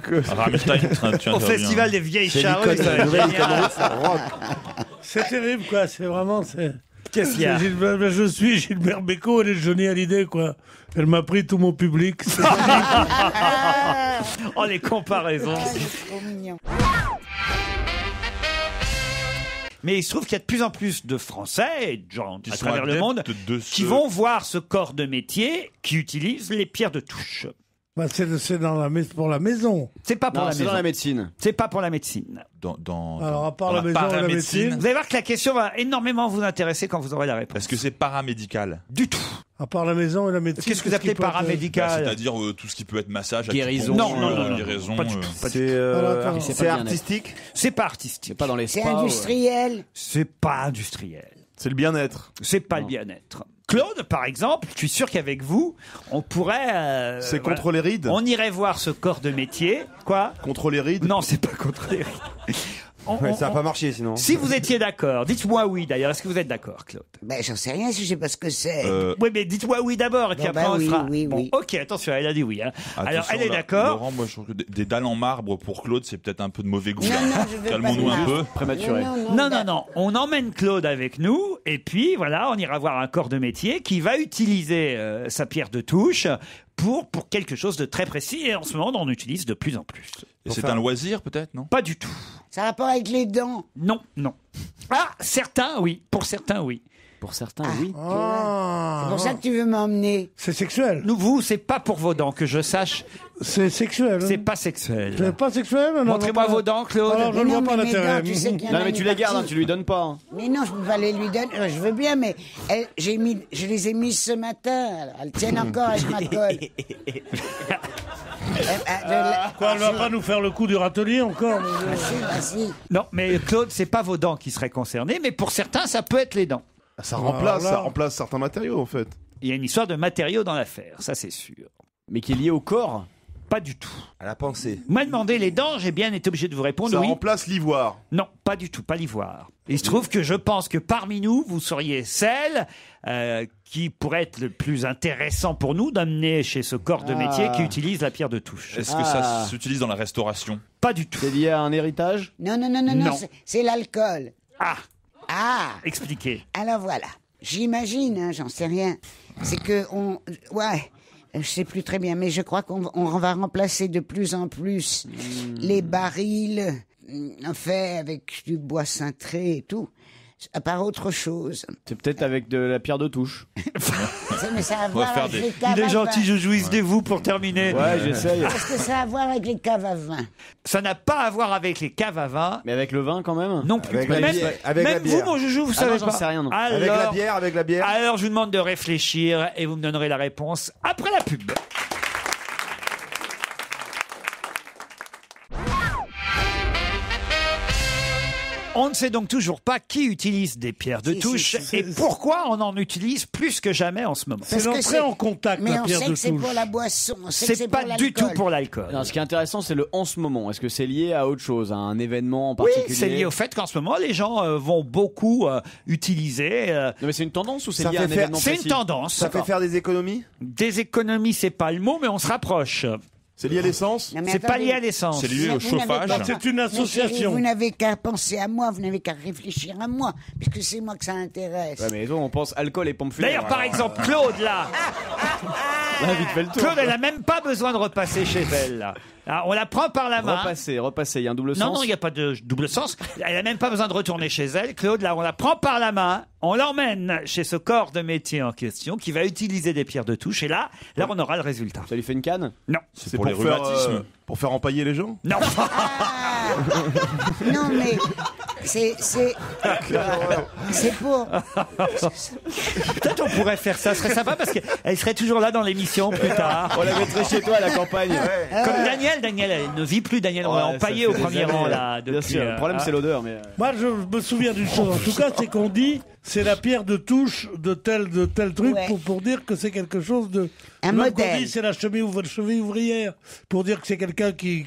Au festival des vieilles charrues. C'est terrible, quoi. C'est vraiment. Qu'est-ce qu'il y a? Je suis Gilbert Bécaud, elle est Johnny Hallyday, quoi. Elle m'a pris tout mon public. Oh, les comparaisons. C'est trop mignon. Mais il se trouve qu'il y a de plus en plus de Français et de gens à travers le monde qui vont voir ce corps de métier qui utilise les pierres de touche. Bah c'est pour la maison. C'est pas pour la maison. C'est dans la médecine. C'est pas pour la médecine. Alors, à part la maison et la médecine. Vous allez voir que la question va énormément vous intéresser quand vous aurez la réponse. Est-ce que c'est paramédical? Du tout. À part la maison et la médecine. Qu'est-ce que vous appelez paramédical? C'est-à-dire tout ce qui peut être massage, guérison. Non, guérison. Pas du tout. C'est artistique? C'est pas artistique. C'est pas dans les spas. C'est industriel. C'est pas industriel. C'est le bien-être. C'est pas le bien-être. Claude, par exemple, je suis sûr qu'avec vous, on pourrait... c'est contre les rides? On irait voir ce corps de métier. Quoi? Contre les rides? Non, c'est pas contre les rides. Ça n'a pas marché sinon. Si vous étiez d'accord, dites-moi oui d'ailleurs. Est-ce que vous êtes d'accord, Claude? Ben, j'en sais rien si je sais pas ce que c'est. Oui, mais dites-moi oui d'abord et puis après on fera. Oui. Bon, ok, attention, elle a dit oui. Hein. Alors, elle est là, d'accord. Laurent, moi je trouve que des dalles en marbre pour Claude, c'est peut-être un peu de mauvais goût. Calmons-nous un peu. Prématuré. Non. On emmène Claude avec nous et puis voilà, on ira voir un corps de métier qui va utiliser sa pierre de touche pour quelque chose de très précis et en ce moment on en utilise de plus en plus. Et c'est un loisir peut-être, non? Pas du tout. Ça a rapport avec les dents? Non. Ah, certains oui. Pour certains oui. Pour certains, oui. C'est pour ça que tu veux m'emmener. C'est sexuel. Vous, c'est pas pour vos dents, que je sache. C'est sexuel. C'est pas sexuel. C'est pas sexuel. Montrez-moi vos dents, Claude. Alors, je ne vois pas l'intérêt. Non, mais tu les gardes, tu lui donnes pas. Mais non, je peux pas les lui donner. Je veux bien, mais je les ai mises ce matin. Alors, elles tiennent encore avec ma colle. Quoi, elle va pas nous faire le coup du râtelier encore? Non, mais Claude, c'est pas vos dents qui seraient concernées, mais pour certains, ça peut être les dents. Ça remplace certains matériaux, en fait. Il y a une histoire de matériaux dans l'affaire, ça c'est sûr. Mais qui est lié au corps? Pas du tout. À la pensée. Vous m'avez demandé les dents, j'ai bien été obligé de vous répondre Ça oui. remplace l'ivoire. Non, pas du tout, pas l'ivoire. Il se trouve que je pense que parmi nous, vous seriez celle qui pourrait être le plus intéressant pour nous d'amener chez ce corps de métier qui utilise la pierre de touche. Est-ce que ça s'utilise dans la restauration? Pas du tout. C'est lié à un héritage? Non, c'est l'alcool. Ah. Expliquez. Alors voilà, j'imagine, hein, j'en sais rien. C'est que je sais plus très bien, mais je crois qu'on va remplacer de plus en plus les barils faits avec du bois cintré et tout, par autre chose. C'est peut-être avec de la pierre de touche. Mais ça a à voir avec les caves Il est à gentil, vin. je jouisse de vous pour terminer. Ouais, j'essaye. Est-ce que ça a à voir avec les caves à vin? Ça n'a pas à voir avec les caves à vin. Mais avec le vin quand même? Non plus. Avec la bière. Avec la Même vous, bière. mon joujou, vous Ah savez non, j'en pas. sais rien, non. Alors, Avec la bière. alors, je vous demande de réfléchir et vous me donnerez la réponse après la pub. On ne sait donc toujours pas qui utilise des pierres de touche et pourquoi on en utilise plus que jamais en ce moment. C'est l'entrée en contact, Mais la on pierre sait de que c'est touche. pour la boisson. On sait que C'est pour pas du tout l'alcool. pour l'alcool. Non, ce qui est intéressant, c'est le en ce moment. Est-ce que c'est lié à autre chose, à un événement en Oui, particulier? c'est lié au fait qu'en ce moment, les gens vont beaucoup utiliser. Non, mais c'est une tendance ou c'est Ça lié à un fait faire- événement C'est une précis? tendance. Ça fait faire des économies? Des économies, c'est pas le mot, mais on se rapproche. C'est lié à l'essence? Non, mais C'est pas attendez. lié à l'essence. C'est lié Mais au vous n'avez chauffage. pas- C'est une Mais chérie, association. vous n'avez qu'à penser à moi, vous n'avez qu'à réfléchir à moi, puisque c'est moi que ça intéresse. Ouais, mais on pense alcool et pompes funèbres. D'ailleurs, par exemple, Claude, là, Là, vite fait le tour. Claude, elle a même pas besoin de repasser chez elle, là. Ah, on la prend par la main. Repasser, il y a un double Non, sens. non, il n'y a pas de double sens. Elle a même pas besoin de retourner chez elle. Claude, là, on la prend par la main, on l'emmène chez ce corps de métier en question qui va utiliser des pierres de touche. Et là, on aura le résultat. Ça lui fait une canne? Non. C'est pour les rhumatismes. Pour faire empailler les gens? Non. Non, mais c'est pour. Peut-être on pourrait faire ça. Ce serait sympa parce qu'elle serait toujours là dans l'émission plus tard. On la mettrait chez toi à la campagne. Comme Daniel, elle ne vit plus. Daniel, on l'a Ouais, empaillé ça au fait premier des rang, années. là. Bien depuis, sûr, le problème c'est l'odeur. Mais... Moi, je me souviens d'une chose. En tout cas, c'est qu'on dit c'est la pierre de touche de tel truc Ouais. pour dire que c'est quelque chose de. Un Même qu'on modèle. dit c'est la cheville ouvrière pour dire que c'est quelqu'un qui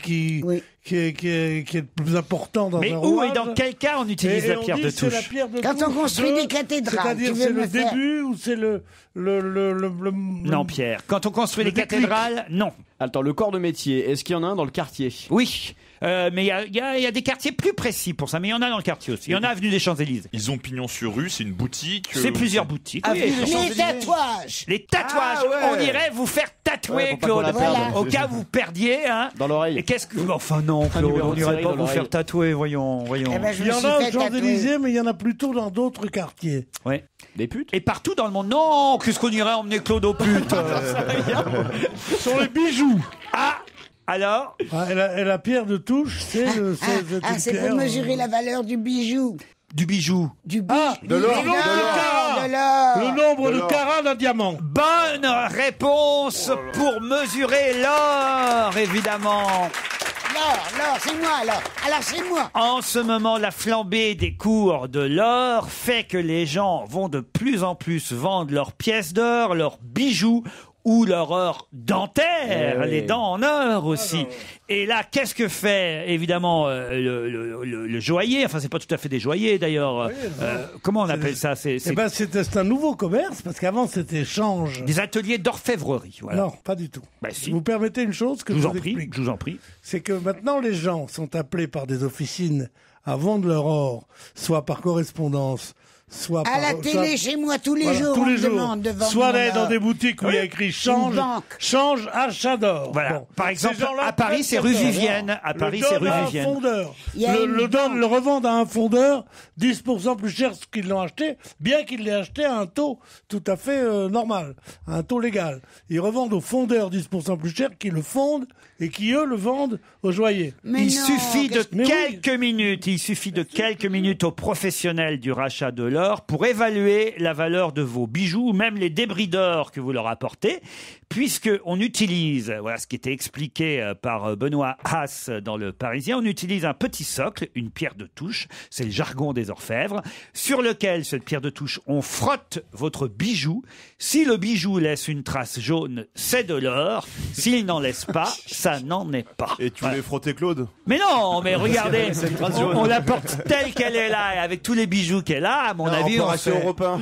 est le plus important dans Mais un où rouage. et dans quel cas on utilise Et la on pierre dit de c'est la touche pierre de Quand on touche construit de- des cathédrales, C'est-à-dire tu veux c'est me le faire- début ou c'est le Non, Pierre. Quand on construit Le les déclic. cathédrales, non. Attends, le corps de métier, est-ce qu'il y en a un dans le quartier? Oui. Mais il y a des quartiers plus précis pour ça. Mais il y en a dans le quartier aussi. Il y en a avenue des Champs-Élysées. Ils ont pignon sur rue, c'est une boutique. C'est plusieurs boutiques. Ah, Oui. oui, Les tatouages. Les tatouages. Ah, ouais. On irait vous faire tatouer, Ouais, faut pas qu'on Claude. la perde. Au cas où vous perdiez, hein. Dans l'oreille. Et qu'est-ce que. Enfin, non, Un Claude. numéro On de n'irait série pas dans vous faire l'oreille. tatouer. Voyons. Eh ben, je Il me y en suis a aux fait tatouer. Champs-Élysées, mais il y en a plutôt dans d'autres quartiers. Ouais. Des putes? Et partout dans le monde. Non, qu'est-ce qu'on irait emmener Claude aux putes Sur les bijoux. Ah. Alors. Et la pierre de touche, c'est C'est pour mesurer la valeur du bijou. Du bijou. Du bijou. de l'or. De l'or. Le nombre de carats d'un diamant. Bonne réponse pour mesurer l'or, évidemment. L'or, c'est moi, alors. Alors, c'est moi. En ce moment, la flambée des cours de l'or fait que les gens vont de plus en plus vendre leurs pièces d'or, leurs bijoux ou leur or dentaire, les dents en or aussi. Et là, qu'est-ce que fait évidemment le joaillier? Enfin, c'est pas tout à fait des joailliers d'ailleurs. Comment on appelle ça? C'est C'est un nouveau commerce, parce qu'avant c'était échange. des ateliers d'orfèvrerie. Voilà. Non, pas du tout. Bah, si. Vous permettez une chose que Je je vous vous en prie. explique. Je vous en prie. C'est que maintenant les gens sont appelés par des officines à vendre leur or, soit par correspondance, soit À la télé, chez moi, tous les jours, tous on les me jours. demande de vendre Soit mon d'aller dans or. des boutiques où il y a écrit change achat d'or. Voilà. Bon. Par exemple, Ces gens-là à Paris, c'est rue prennent Vivienne. À Paris, c'est rue Vivienne. Fondeur. Il y a une Le revendent à un fondeur 10% plus cher qu'ils l'ont acheté, bien qu'il l'ait acheté à un taux tout à fait normal, à un taux légal. Ils revendent aux fondeurs 10% plus cher, qui le fondent et qui, eux, le vendent aux joailliers. Il suffit de quelques minutes aux professionnels du rachat de l'or pour évaluer la valeur de vos bijoux ou même les débris d'or que vous leur apportez, puisque on utilise, voilà ce qui était expliqué par Benoît Haas dans Le Parisien, on utilise un petit socle, une pierre de touche, c'est le jargon des orfèvres, sur lequel, cette pierre de touche, on frotte votre bijou. Si le bijou laisse une trace jaune, c'est de l'or. S'il n'en laisse pas, ça n'en est pas. Et tu voulais frotter Claude? Mais non, mais regardez, on la porte telle qu'elle est là, et avec tous les bijoux qu'elle a, à mon avis, on fait... européen.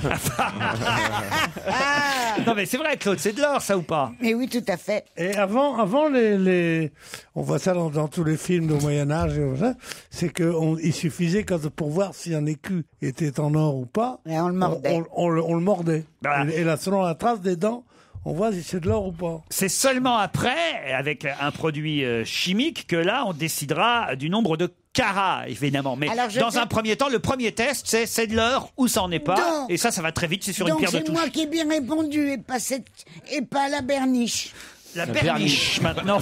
Non mais c'est vrai, Claude, c'est de l'or, ça ou pas? Mais oui, tout à fait. Et avant on voit ça dans tous les films au Moyen-Âge, c'est qu'il suffisait, pour voir si un écu était en or ou pas, et on le mordait. On le mordait. Voilà. Et là, selon la trace des dents, on voit si c'est de l'or ou pas. C'est seulement après, avec un produit chimique, que là, on décidera du nombre de carats, évidemment. Mais dans un premier temps, le premier test, c'est de l'or ou ça en est pas. Donc, et ça va très vite, c'est sur une pierre de touche. Donc c'est moi qui ai bien répondu et pas la berniche. La berniche, maintenant.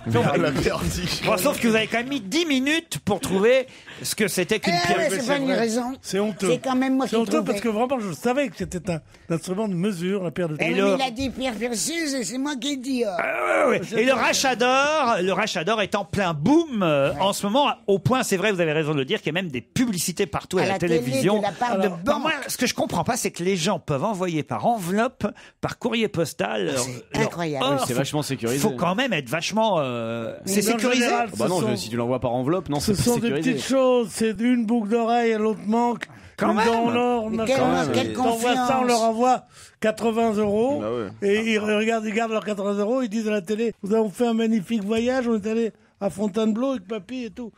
La berniche. Bon, sauf que vous avez quand même mis 10 minutes pour trouver ce que c'était qu'une pierre. Ouais, c'est pas une raison. C'est honteux. C'est quand même moi qui C'est honteux trouvais. parce que vraiment, je savais que c'était un instrument de mesure, la pierre de touche. Mais il a dit pierre précieuse et c'est moi qui ai dit. Et le rachat d'or est en plein boom en ce moment, au point, c'est vrai, vous avez raison de le dire, qu'il y a même des publicités partout à la télévision. De la part de banque. Moi, ce que je comprends pas, c'est que les gens peuvent envoyer par enveloppe, par courrier postal. C'est incroyable. Oui, c'est vachement sécurisé. Il faut quand même être vachement. C'est sécurisé. Bah non, si tu l'envoies par enveloppe, non, Ce c'est sont sécurisé. des petites choses, c'est une boucle d'oreille, l'autre manque. Quand même. Dans l'or, Quelle t'envoies ça, on leur envoie 80 €. Ah ouais. Et ils gardent leurs 80 €, ils disent à la télé, nous avons fait un magnifique voyage, on est allé à Fontainebleau avec papy et tout.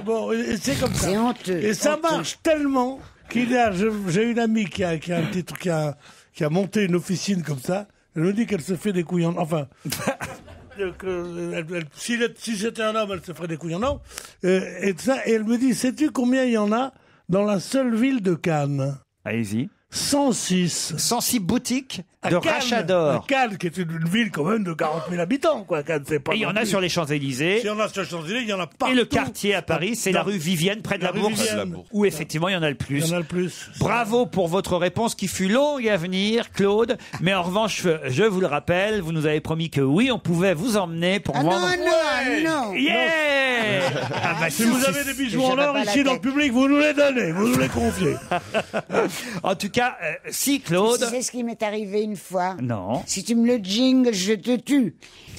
Bon, et c'est comme ça. C'est honteux. Et ça marche tellement j'ai une amie qui a un petit truc, qui a monté une officine comme ça. Elle me dit qu'elle se fait des couilles en... Enfin... si c'était un homme, elle se ferait des couilles en or. Et elle me dit, sais-tu combien il y en a dans la seule ville de Cannes? Allez-y. 106. 106 boutiques de rachat d'or. Cannes, qui est une ville quand même de 40 000 habitants, quoi. Cannes, c'est pas. Et il y en a sur les Champs-Élysées. Il y en a sur les Champs-Élysées, il y en a partout. Et le quartier à Paris, c'est la rue Vivienne, près de la Bourse, où effectivement il y en a le plus. Il y en a le plus. Bravo pour votre réponse qui fut longue à venir, Claude. Mais en revanche, je vous le rappelle, vous nous avez promis que oui, on pouvait vous emmener pour vendre. Non. Yeah. Ah bah, Si vous avez des bijoux en or ici dans le public, vous nous les donnez, vous nous les confiez. En tout cas, si Claude. Tu sais ce qui m'est arrivé une fois? Non. Si tu me le jingles, je te tue.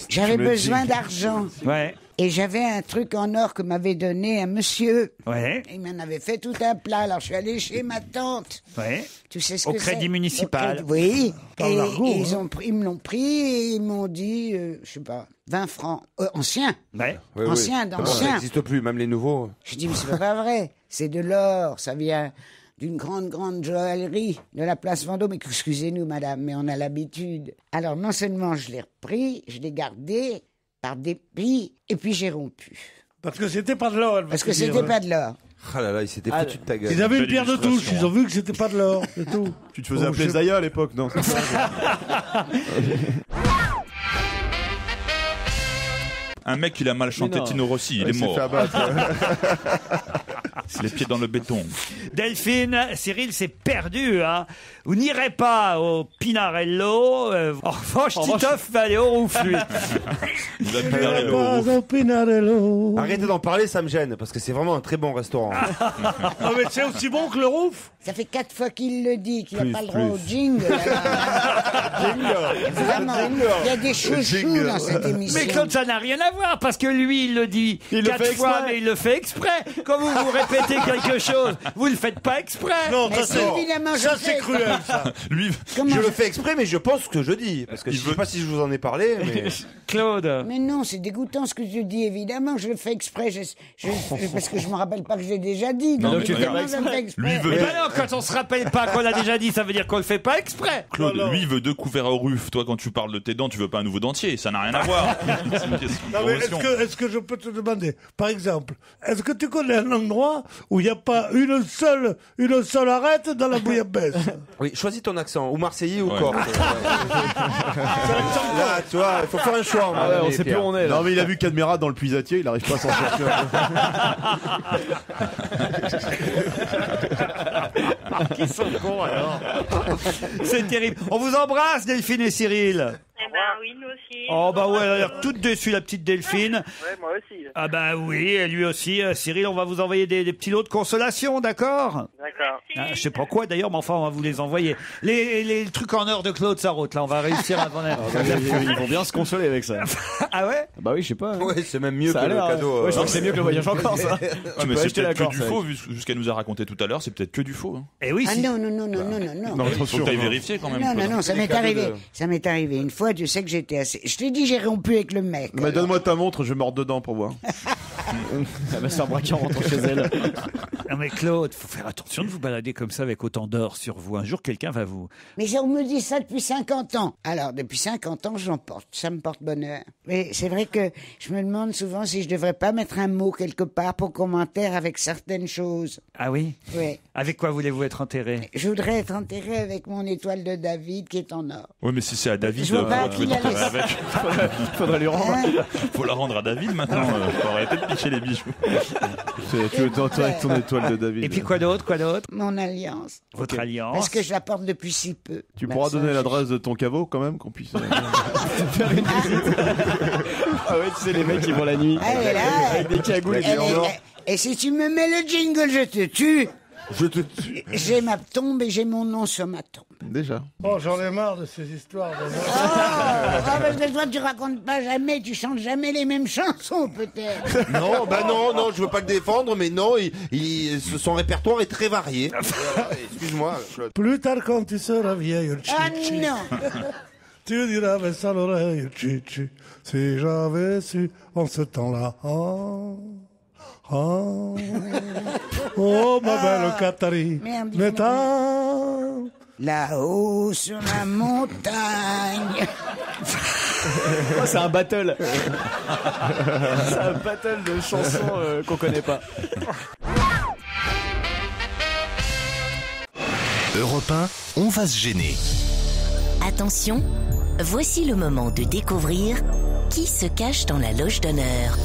J'avais besoin d'argent. Ouais. Et j'avais un truc en or que m'avait donné un monsieur. Ouais. Il m'en avait fait tout un plat. Alors je suis allé chez ma tante. Ouais. Tu sais ce Au que c'est? Crédit Municipal. Oui. Par Et l'argot, ils me l'ont pris et ils m'ont dit, je sais pas, 20 francs. Ancien. Ouais. Ancien, Ça d'ancien. n'existe plus, même les nouveaux. Je dis, mais c'est pas vrai. C'est de l'or. Ça vient d'une grande joaillerie de la place Vendôme. Mais excusez-nous, madame, mais on a l'habitude. Alors, non seulement je l'ai repris, je l'ai gardé par dépit, et puis j'ai rompu. Parce que c'était pas de l'or. Parce que c'était pas de l'or. Ah là là, il s'était foutu de ta gueule. Ils avaient une pierre de touche, ils ont vu que c'était pas de l'or, c'est tout. Tu te faisais appeler Zaya à l'époque, non? Un mec, il a mal chanté Tino Rossi, il est mort. Fait abattre. Les pieds dans le béton. Delphine, Cyril s'est perdu, hein. Vous n'irez pas au Pinarello. En revanche, Titoff va aller au Rouflu. Arrêtez d'en parler, ça me gêne, parce que c'est vraiment un très bon restaurant. Non mais c'est aussi bon que le Rouf. Ça fait 4 fois qu'il le dit, qu'il n'a pas le droit au jingle. Vraiment, il y a des chouchous dans cette émission. Mais Claude, ça n'a rien à voir, parce que lui, il le dit 4 fois, mais il le fait exprès. Quand vous vous répéter quelque chose. Vous le faites pas exprès. Non, Mais si, évidemment, ça je c'est sais. cruel, ça. Lui, Je le fais exprès, mais je pense ce que je dis. Parce que je sais pas si je vous en ai parlé, mais. Claude. Mais non, c'est dégoûtant ce que tu dis, évidemment, je le fais exprès, parce que je me rappelle pas que j'ai déjà dit. Non, Donc, mais tu évidemment, fais je le fais exprès. Lui veut Mais non, quand on se rappelle pas qu'on l'a déjà dit, ça veut dire qu'on le fait pas exprès. Claude, lui il veut 2 couverts au ruf. Toi, quand tu parles de tes dents, tu veux pas un nouveau dentier. Ça n'a rien à voir. C'est une question de Non, mais promotion. est-ce que je peux te demander, par exemple, est-ce que tu connais un endroit où il n'y a pas une seule arête dans la bouillabaisse? Oui, choisis ton accent, ou marseillais ou corse. Là, tu vois, il faut faire un choix. Ah ouais, on sait plus où on est. Là. Non mais il a vu Cadmera dans le puisatier, il arrive pas à s'en sortir. Ils sont cons alors. C'est terrible. On vous embrasse, Delphine et Cyril. Eh ben oui, nous aussi. Oh bah ouais, elle a l'air toute déçue, la petite Delphine. Ouais, moi aussi. Ah bah oui, et lui aussi. Cyril, on va vous envoyer des petits lots de consolation, d'accord? D'accord. Ah, je sais pas quoi d'ailleurs, mais enfin on va vous les envoyer. Les trucs en or de Claude Sarraute, là, on va réussir à... Ils vont bien se consoler avec ça. Ah ouais? Bah oui, je sais pas. Ouais, c'est même mieux Ça que a le l'air, cadeau. ouais, je crois que c'est mieux que le voyage en Corse. Ouais, mais peux c'est acheter la peut-être que Corse du faux, avec. vu ce qu'elle nous a raconté tout à l'heure, c'est peut-être que du faux. Hein. Eh oui, Ah si. non. Non, Faut attention. que t'ailles vérifier quand même. Non, Claude. ça m'est arrivé. Ça m'est arrivé une fois, Dieu sait que j'étais assez... Je t'ai dit, j'ai rompu avec le mec. Mais donne-moi ta montre, je vais mordre dedans pour voir. Elle va se faire braquer en rentrant chez elle. Non mais Claude, faut faire attention de vous balader comme ça avec autant d'or sur vous. Un jour, quelqu'un va vous... Mais on me dit ça depuis 50 ans. Alors, depuis 50 ans, j'en porte. Ça me porte bonheur. Mais c'est vrai que je me demande souvent si je devrais pas mettre un mot quelque part pour commentaire avec certaines choses. Ah oui? Oui. Avec quoi voulez-vous être enterré? Je voudrais être enterré avec mon étoile de David qui est en or. Ouais, mais si c'est à David, Je vois pas tu veux qui l'a t'enterrer laissé. avec. Faudrait lui rendre. Faut la rendre à David maintenant. Faut arrêter de picher les bijoux. Tu veux t'enterrer avec ton étoile de David. Et puis quoi d'autre? Mon alliance. Votre alliance? Parce que je la porte depuis si peu. Tu Bah, pourras ça, donner je- l'adresse de ton caveau quand même, qu'on puisse... Faire une visite. Ah ouais, tu sais, les mecs qui vont la nuit. Elle est là. Avec des cagoules. Et si tu me mets le jingle, je te tue. Je te tue. J'ai ma tombe et j'ai mon nom sur ma tombe. Déjà. Oh, j'en ai marre de ces histoires. Parce que toi, tu racontes pas jamais, tu chantes jamais les mêmes chansons, peut-être. Non, bah non, je veux pas le défendre, mais non, son répertoire est très varié. Excuse-moi, Claude. Plus tard, quand tu seras vieille, Ah chichi, non. tu diras, mais ça l'oreille, chichi, si j'avais su en ce temps-là. Oh, ma belle Katari, Merde, mais Là-haut sur la montagne. Oh, c'est un battle. C'est un battle de chansons qu'on connaît pas. Europe 1, on va se gêner. Attention, voici le moment de découvrir qui se cache dans la loge d'honneur.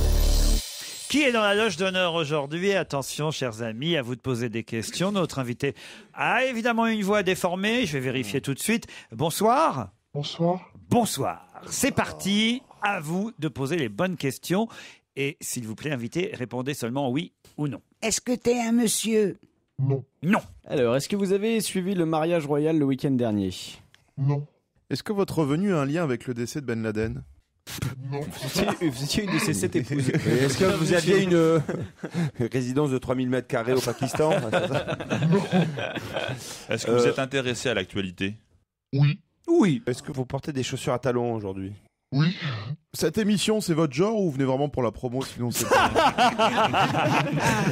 Qui est dans la loge d'honneur aujourd'hui? Attention, chers amis, à vous de poser des questions. Notre invité a évidemment une voix déformée. Je vais vérifier tout de suite. Bonsoir. Bonsoir. Bonsoir. C'est parti. À vous de poser les bonnes questions. Et s'il vous plaît, invité, répondez seulement oui ou non. Est-ce que t'es un monsieur? Non. Non. Alors, est-ce que vous avez suivi le mariage royal le week-end dernier? Non. Est-ce que votre venue a un lien avec le décès de Ben Laden? Non. Vous étiez une de ses 7 épouses. Est-ce que vous aviez une résidence de 3000 m² au Pakistan? Est-ce que vous êtes intéressé à l'actualité? Oui. Oui. Est-ce que vous portez des chaussures à talons aujourd'hui? Oui. Cette émission, c'est votre genre ou vous venez vraiment pour la promo? Sinon, c'est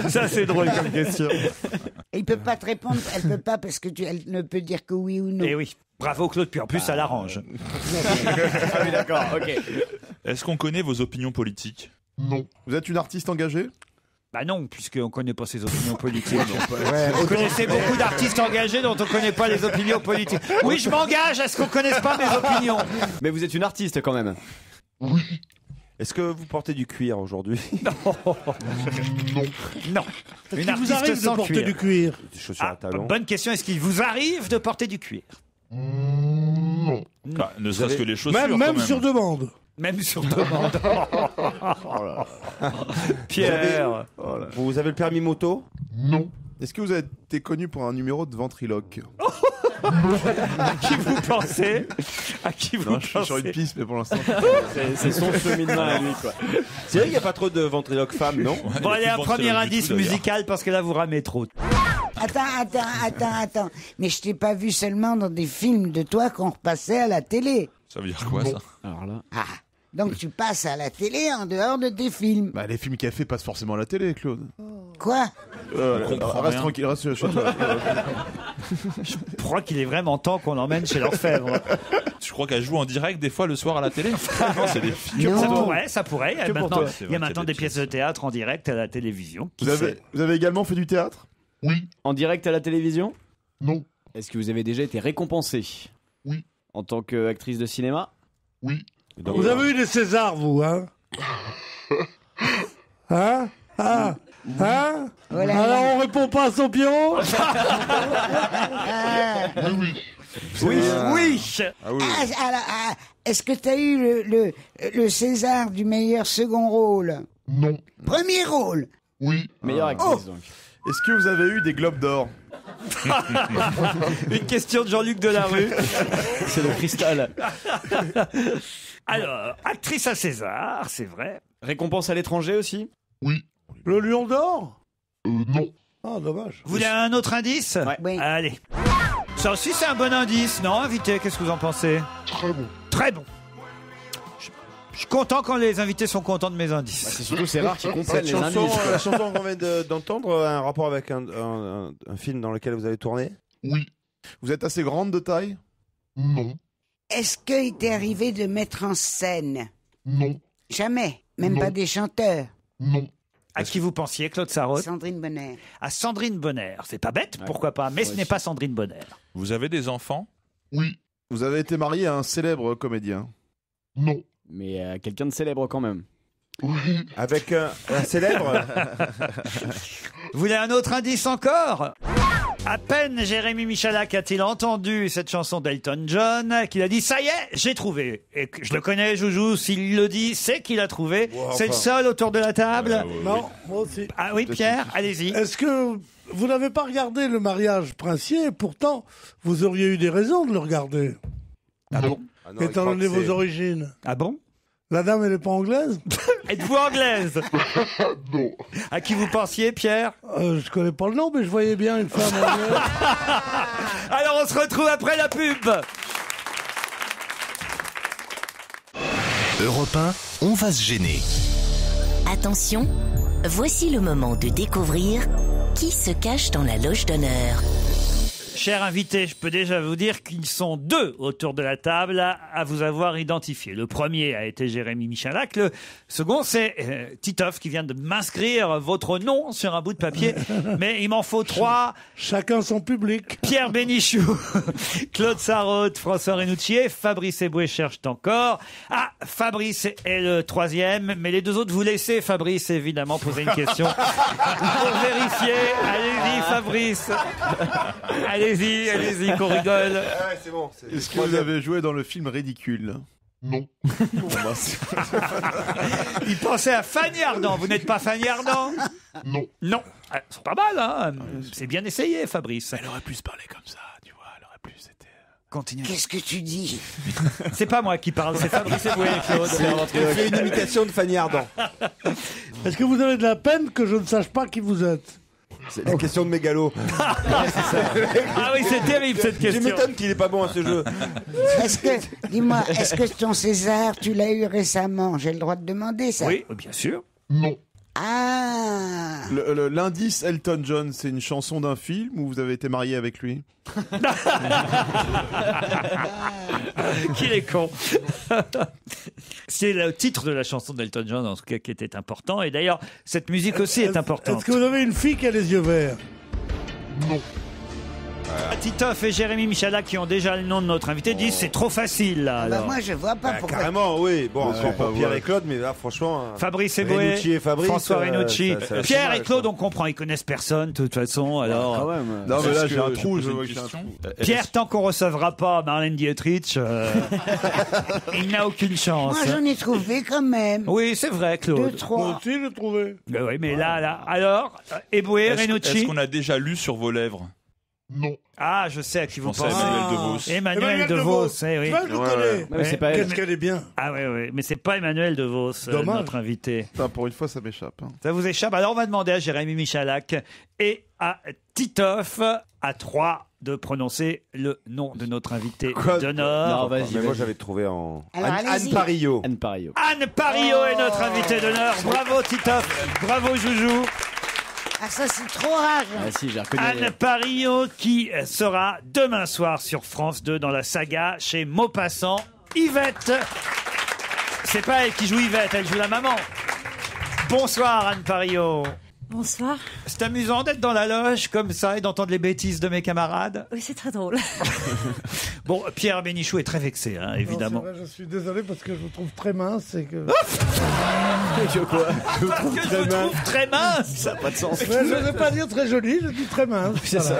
Ça, c'est drôle comme question. Il peut pas te répondre, elle peut pas parce que elle ne peut dire que oui ou non. Eh oui. Bravo Claude, puis en plus ça l'arrange. Ah oui, d'accord, ok. Est-ce qu'on connaît vos opinions politiques? Non. Vous êtes une artiste engagée? Bah non, puisqu'on ne connaît pas ses opinions politiques. Vous connaissez beaucoup d'artistes engagés dont on ne connaît pas les opinions politiques. Oui, je m'engage à ce qu'on ne connaisse pas mes opinions. Mais vous êtes une artiste quand même. Oui. Est-ce que vous portez du cuir aujourd'hui? Non. Non. Est-ce Une qu'il vous artiste arrive de sans porter cuir. du cuir? Des chaussures à talons? Bonne question, est-ce qu'il vous arrive de porter du cuir? Non. Bah, ne serait-ce que les chaussures. quand Même sur demande. Même sur demande. Pierre. Vous avez le permis moto? Non. Est-ce que vous avez été connu pour un numéro de ventriloque? À qui vous pensez? À qui vous Non, je suis pensez? sur une piste, mais pour l'instant. C'est son cheminement à lui, quoi. C'est vrai qu'il n'y a pas trop de ventriloques femmes, non? Bon, allez, un premier indice musical parce que là, vous ramez trop. Attends. Mais je t'ai pas vu seulement dans des films de toi qu'on repassait à la télé. Ça veut dire quoi, ça? Alors là. Ah, donc tu passes à la télé en dehors de tes films. Bah, les films qu'il a fait passent forcément à la télé, Claude. Quoi? Reste tranquille, reste chez toi. Je crois qu'il est vraiment temps qu'on l'emmène chez l'orfèvre. Tu crois qu'elle joue en direct des fois le soir à la télé? Non, c'est des films. Ça pourrait. Que pour toi. Il y a maintenant des pièces de théâtre en direct à la télévision. Vous avez également fait du théâtre? Oui. En direct à la télévision? Non. Est-ce que vous avez déjà été récompensée? Oui. En tant qu'actrice de cinéma? Oui. Vous avez eu des Césars, vous, hein? Hein? Voilà. Alors on répond pas à son pion? Oui. Est-ce que t'as eu le César du meilleur second rôle? Non. Premier rôle? Oui. Meilleure actrice, donc. Est-ce que vous avez eu des globes d'or? Une question de Jean-Luc Delarue. C'est le cristal. Alors, actrice à César, c'est vrai. Récompense à l'étranger aussi? Oui. Le Lion d'Or? Non. Ah, dommage. Vous voulez un autre indice? Oui. Allez. Ça aussi, c'est un bon indice, non, invité? Qu'est-ce que vous en pensez? Très bon. Très bon. Je suis content quand les invités sont contents de mes indices. C'est surtout, c'est rare qu'ils comprennent Cette les chanson, indices. la chanson qu'on vient d'entendre a un rapport avec un film dans lequel vous avez tourné? Oui. Vous êtes assez grande de taille? Non. Est-ce qu'il t'est arrivé de mettre en scène? Non. Jamais. Même Non. pas des chanteurs. Non. À qui vous pensiez, Claude Sarraute? Sandrine Bonner. À Sandrine Bonner. C'est pas bête, pourquoi pas, mais ce n'est pas Sandrine Bonner. Vous avez des enfants? Oui. Vous avez été marié à un célèbre comédien? Non. Mais quelqu'un de célèbre quand même. Oui. Avec un célèbre? Vous voulez un autre indice encore? À peine Jérémy Michalak a-t-il entendu cette chanson d'Elton John qu'il a dit « Ça y est, j'ai trouvé ». Et que je le connais, Joujou, s'il le dit, c'est qu'il a trouvé. Wow, c'est le seul autour de la table. Non, moi aussi. Ah oui, Pierre, allez-y. Est-ce que vous n'avez pas regardé le mariage princier et pourtant vous auriez eu des raisons de le regarder? Ah bon? Ah non, Étant donné vos origines. Ah bon? La dame, elle n'est pas anglaise? Êtes-vous anglaise? Non. À qui vous pensiez, Pierre? Je connais pas le nom, mais je voyais bien une femme anglaise. Alors on se retrouve après la pub. Europe 1, on va se gêner. Attention, voici le moment de découvrir qui se cache dans la loge d'honneur. Chers invités, je peux déjà vous dire qu'ils sont deux autour de la table à vous avoir identifié. Le premier a été Jérémy Michalak. Le second, c'est Titoff qui vient de m'inscrire votre nom sur un bout de papier. Mais il m'en faut trois. Chacun son public. Pierre Bénichou, Claude Sarraute, François Renucci et Fabrice Eboué cherchent encore. Ah, Fabrice est le troisième, mais les deux autres, vous laissez Fabrice évidemment poser une question pour vérifier. Allez-y, Fabrice. Allez-y, qu'on rigole. Ah ouais, c'est bon. Est-ce que vous avez joué dans le film Ridicule? Non. Il pensait à Fanny Ardant. Vous n'êtes pas Fanny Ardant? Non. Non. C'est pas mal, hein. C'est bien essayé, Fabrice. Elle aurait pu se parler comme ça, tu vois. Elle aurait pu... Continuez. Qu'est-ce que tu dis? C'est pas moi qui parle, c'est Fabrice Eboué, Claude. Il fait une imitation de Fanny Ardant. Est-ce que vous avez de la peine que je ne sache pas qui vous êtes? C'est une question de mégalo. Ah oui, c'est terrible cette question. Je m'étonne qu'il est pas bon à ce jeu. Dis-moi, est-ce que ton César, tu l'as eu récemment? J'ai le droit de demander ça? Oui, bien sûr. Non. Ah! L'indice Elton John, c'est une chanson d'un film ou vous avez été marié avec lui? Qu'il est con. C'est le titre de la chanson d'Elton John, en tout cas, qui était important. Et d'ailleurs, cette musique aussi est importante. Est-ce que vous avez une fille qui a les yeux verts? Non. Titoff et Jérémy Michalak, qui ont déjà le nom de notre invité, disent c'est trop facile là. Bah alors. moi je vois pas pourquoi. Carrément, oui. Bon, encore pour Pierre et Claude, mais là, franchement. Fabrice Eboué, Renucci et Fabrice, François Renucci, ça Pierre mal, et Claude, on comprend, ils connaissent personne de toute façon. Alors, Quand même. Non, mais là, j'ai un je trou. pose Je une vois que j'ai un question. trou. Pierre, tant qu'on recevra pas Marlène Dietrich, il n'a aucune chance. Moi j'en ai trouvé quand même. Oui, c'est vrai, Claude. Moi 2-3. aussi, je l'ai trouvé. Oui, mais là, alors, Eboué, Est-ce Renucci. qu'on a déjà lu sur vos lèvres? Non. Ah, je sais à qui vous pensais à pensez. Emmanuelle DeVos. Emmanuelle DeVos, eh oui. Tu vois, je le connais. Ouais. Qu'est-ce qu'elle est bien. Ah oui, mais c'est pas Emmanuelle DeVos, Dommage. notre invité. Pour une fois, ça m'échappe. Ça vous échappe? Alors on va demander à Jérémy Michalak et à Titoff, à 3, de prononcer le nom de notre invité d'honneur. Non, vas-y. Mais moi, j'avais trouvé en. Alors, Anne allez-y. Parillo. Anne Parillo. Anne Parillo est notre invité d'honneur. Bravo Titoff, bravo Joujou. Ah, ça, c'est trop rare. Ah si, j'ai reconnu. Anne Parillo qui sera demain soir sur France 2 dans la saga chez Maupassant. Yvette, c'est pas elle qui joue Yvette, elle joue la maman. Bonsoir Anne Parillo. Bonsoir. C'est amusant d'être dans la loge comme ça et d'entendre les bêtises de mes camarades. Oui, c'est très drôle. Bon, Pierre Bénichou est très vexé, hein, évidemment. Non, c'est vrai, je suis désolé parce que je vous trouve très mince et que. Je quoi Je vous trouve très mince. Ça n'a pas de sens. Ouais, je ne vais pas dire très joli, je dis très mince. C'est ça.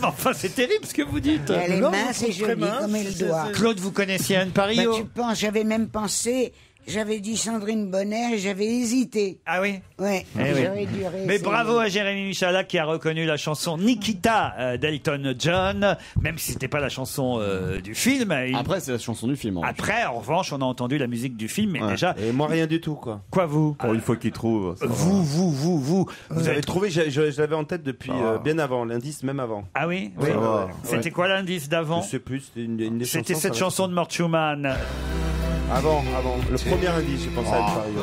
Enfin, c'est terrible ce que vous dites. Elle est Non, mince je et trouve très jolie mince, comme elle c'est- doit. Claude, vous connaissiez Anne Parillo? Bah, tu penses, j'avais même pensé, j'avais dit Sandrine Bonner et j'avais hésité. Ah oui? Ouais, Eh oui. j'aurais dû Mais réessayer. bravo à Jérémy Michalak qui a reconnu la chanson Nikita d'Elton John, même si c'était pas la chanson du film. Après, c'est la chanson du film. Après, en revanche, on a entendu la musique du film, mais déjà. Et moi, rien du tout, quoi. Quoi, vous? Pour une fois qu'il trouve. ça va. Vous Vous avez trouvé, je l'avais en tête depuis bien avant, l'indice même avant. Ah oui? Oui. Ça va. C'était quoi l'indice d'avant? Je sais plus, c'était une des C'était chansons, cette ça chanson de Mort Schumann. Avant. Le premier indice, j'ai pensé à Anne Parillo.